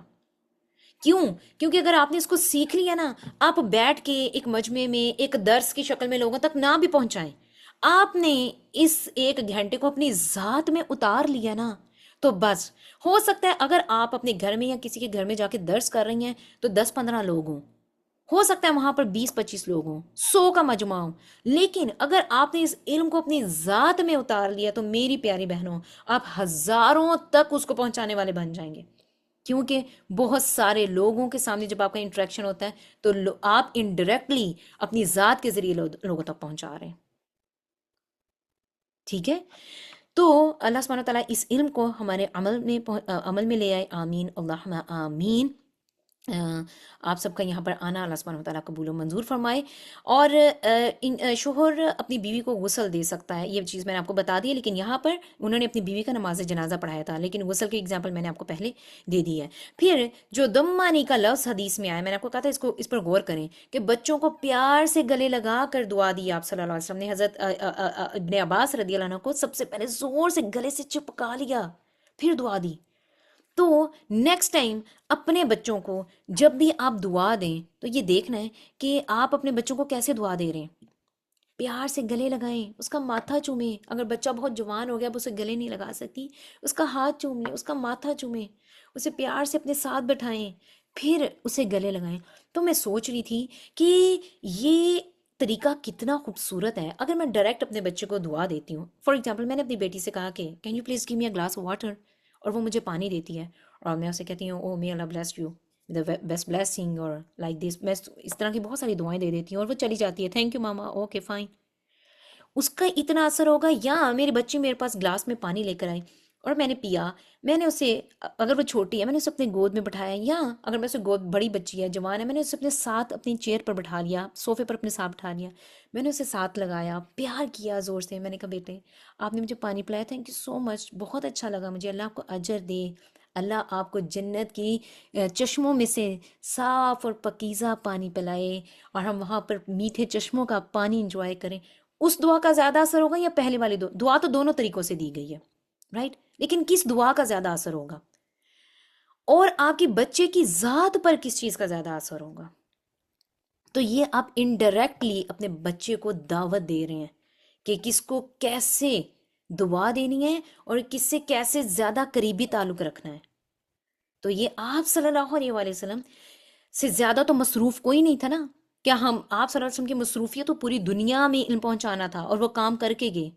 کیوں؟ کیونکہ اگر آپ نے اس کو سیکھ لیا نا، آپ بیٹھ کے ایک مجمع میں ایک درس کی شکل میں لوگوں تک نہ بھی پہنچائیں، آپ نے اس 1 گھنٹے کو اپنی ذات میں اتار لیا نا، تو بس ہو سکتا ہے اگر آپ اپنے گھر میں یا کسی کے گھر میں جا کے درس کر رہی ہیں تو 10-15 لوگ ہوں، ہو سکتا ہے وہاں پر 20-25 لوگ ہوں، 100 کا مجمع ہو، لیکن اگر آپ نے اس علم کو اپنی ذات میں اتار لیا تو میری پیاری بہنوں آپ ہزاروں تک اس کو پہنچانے والے بن جائیں گے، کیونکہ بہت سارے لوگوں کے سامنے جب آپ کا انٹریکشن ہوتا ہے تو آپ انڈائریکٹلی اپنی ذات کے ذریعے لوگوں تک پہنچا رہے ہیں، ٹھیک ہے؟ تو اللہ سبحانہ تعالیٰ اس علم کو ہمارے عمل میں لے آئے، آمین اللہم آمین۔ آپ سب کا یہاں پر آنا اللہ سبحانہ و تعالیٰ قبول و منظور فرمائے. اور شوہر اپنی بیوی کو غسل دے سکتا ہے، یہ چیز میں نے آپ کو بتا دی ہے، لیکن یہاں پر انہوں نے اپنی بیوی کا نماز جنازہ پڑھایا تھا، لیکن غسل کی اگزامپل میں نے آپ کو پہلے دے دی ہے. پھر جو دم مانی کا لفظ حدیث میں آیا، میں نے آپ کو کہا تھا اس پر غور کریں کہ بچوں کو پیار سے گلے لگا کر دعا دی آپ صلی اللہ علیہ وسلم نے. حضرت ابن عباس رضی اللہ عنہ کو سب سے پہلے زور سے گلے سے چپکا لیا، پھر دعا دی. تو نیکسٹ ٹائم اپنے بچوں کو جب بھی آپ دعا دیں تو یہ دیکھنا ہے کہ آپ اپنے بچوں کو کیسے دعا دے رہے ہیں. پیار سے گلے لگائیں، اس کا ماتھا چومیں. اگر بچہ بہت جوان ہو گیا اب اسے گلے نہیں لگا سکتی، اس کا ہاتھ چومیں، اس کا ماتھا چومیں، اسے پیار سے اپنے ساتھ بٹھائیں، پھر اسے گلے لگائیں. تو میں سوچ رہی تھی کہ یہ طریقہ کتنا خوبصورت ہے. اگر میں ڈائریکٹ اپنے بچے کو دعا دیتی ہوں، فار ایگزامپل میں نے اپنی بیٹی سے کہا کہ can you please give me a glass of water, اور وہ مجھے پانی دیتی ہے اور میں اسے کہتی ہوں oh may Allah bless you the best blessing اور لائک دس. میں اس طرح کی بہت ساری دعائیں دے دیتی ہوں اور وہ چلی جاتی ہے، thank you mama, okay fine. اس کا اتنا اثر ہوگا. یا میری بچی میرے پاس گلاس میں پانی لے کر آئی اور میں نے پیا، میں نے اسے، اگر وہ چھوٹی ہے میں نے اسے اپنے گود میں بٹھایا، یا اگر میں اسے گود، بڑی بچی ہے جوان ہے، میں نے اسے اپنے ساتھ اپنی چیئر پر بٹھا لیا، صوفے پر اپنے ساتھ بٹھا لیا، میں نے اسے ساتھ لگایا، پیار کیا زور سے. میں نے کہا بیٹے آپ نے مجھے پانی پلایا، تھینک یو سو مچ، بہت اچھا لگا مجھے، اللہ آپ کو اجر دے، اللہ آپ کو جنت کی چشموں میں سے صاف اور پکیزہ پانی پلائے اور ہم وہاں پر میٹھے چشموں کا پانی انجوائے کریں. اس دعا کا زیادہ اثر ہوگا یا پہلے والی دعا؟ دعا تو دونوں طریقوں سے دی گئی ہے، رائٹ، لیکن کس دعا کا زیادہ اثر ہوگا؟ اور آپ کے بچے کی ذات پر کس چیز کا زیادہ اثر ہوگا؟ تو یہ آپ انڈائریکٹلی اپنے بچے کو دعوت دے رہے ہیں کہ کس کو کیسے دعا دینی ہے اور کس سے کیسے زیادہ قریبی تعلق رکھنا ہے. تو یہ آپ صلی اللہ علیہ وآلہ وسلم سے زیادہ تو مصروف کوئی نہیں تھا نا. کیا ہم، آپ صلی اللہ علیہ وسلم کی مصروفیت تو پوری دنیا میں علم پہنچانا تھا اور وہ کام کر کے گئے.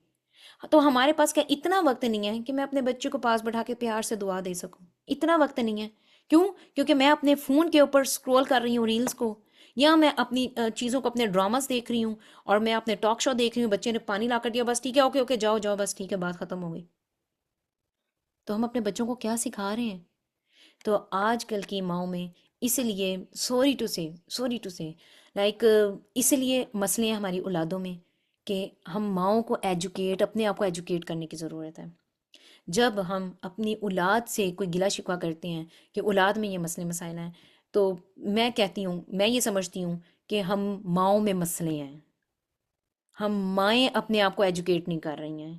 تو ہمارے پاس کیا اتنا وقت نہیں ہے کہ میں اپنے بچے کو پاس بٹھا کے پیار سے دعا دے سکوں؟ اتنا وقت نہیں ہے. کیوں؟ کیونکہ میں اپنے فون کے اوپر سکرول کر رہی ہوں ریلز کو، یا میں اپنی چیزوں کو، اپنے ڈراماز دیکھ رہی ہوں، اور میں اپنے ٹاک شو دیکھ رہی ہوں، بچے نے پانی لا کر دیا، بس ٹھیک ہے، اوکے اوکے جاؤ جاؤ، بس ٹھیک ہے، بات ختم ہو گئی. تو ہم اپنے بچوں کو کیا سکھا رہے ہیں؟ تو آج کل کی ماؤں میں اس لیے سوری ٹو سے لائک اس لیے مسئلے ہیں ہماری اولادوں میں کہ ہم ماؤں کو ایجوکیٹ، اپنے آپ کو ایجوکیٹ کرنے کی ضرورت ہے. جب ہم اپنی اولاد سے کوئی گلا شکوہ کرتے ہیں کہ اولاد میں یہ مسئلے مسائل ہیں، تو میں کہتی ہوں، میں یہ سمجھتی ہوں کہ ہم ماؤں میں مسئلے ہیں. ہم مائیں اپنے آپ کو ایجوکیٹ نہیں کر رہی ہیں.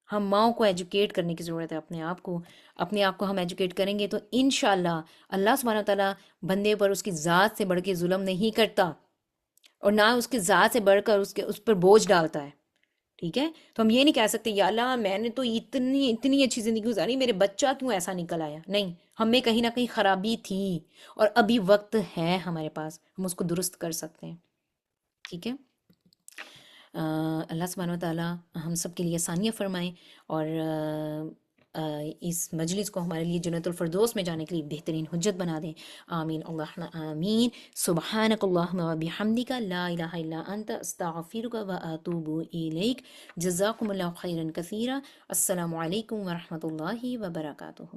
ہم ماؤں کو ایجوکیٹ کرنے کی ضرورت ہے. اپنے آپ کو ہم ایجوکیٹ کریں گے تو انشاءاللہ اللہ سبحانہ وتعالیٰ بندے پر اس کی ذات سے بڑھ کے ظلم نہیں کرتا، اور نہ اس کی ذات سے بڑھ کر اس پر بوجھ ڈالتا ہے. ٹھیک ہے؟ تو ہم یہ نہیں کہہ سکتے یا اللہ میں نے تو اتنی اتنی اچھی زندگی گزاری، میرے بچہ کیوں ایسا نکل آیا. نہیں، ہم میں کہیں نہ کہیں خرابی تھی اور ابھی وقت ہے ہمارے پاس، ہم اس کو درست کر سکتے ہیں. ٹھیک ہے؟ اللہ سبحانہ و تعالیٰ ہم سب کے لیے آسانیاں فرمائیں، اور اس مجلس کو ہمارے لیے جنت الفردوس میں جانے کے لیے بہترین حجت بنا دیں. آمین اللہم آمین. سبحانک اللہم و بحمدک لا الہ الا انت استغفرک و اتوب الیک. جزاکم اللہ خیرا کثیرا. السلام علیکم ورحمۃ اللہ وبرکاتہ.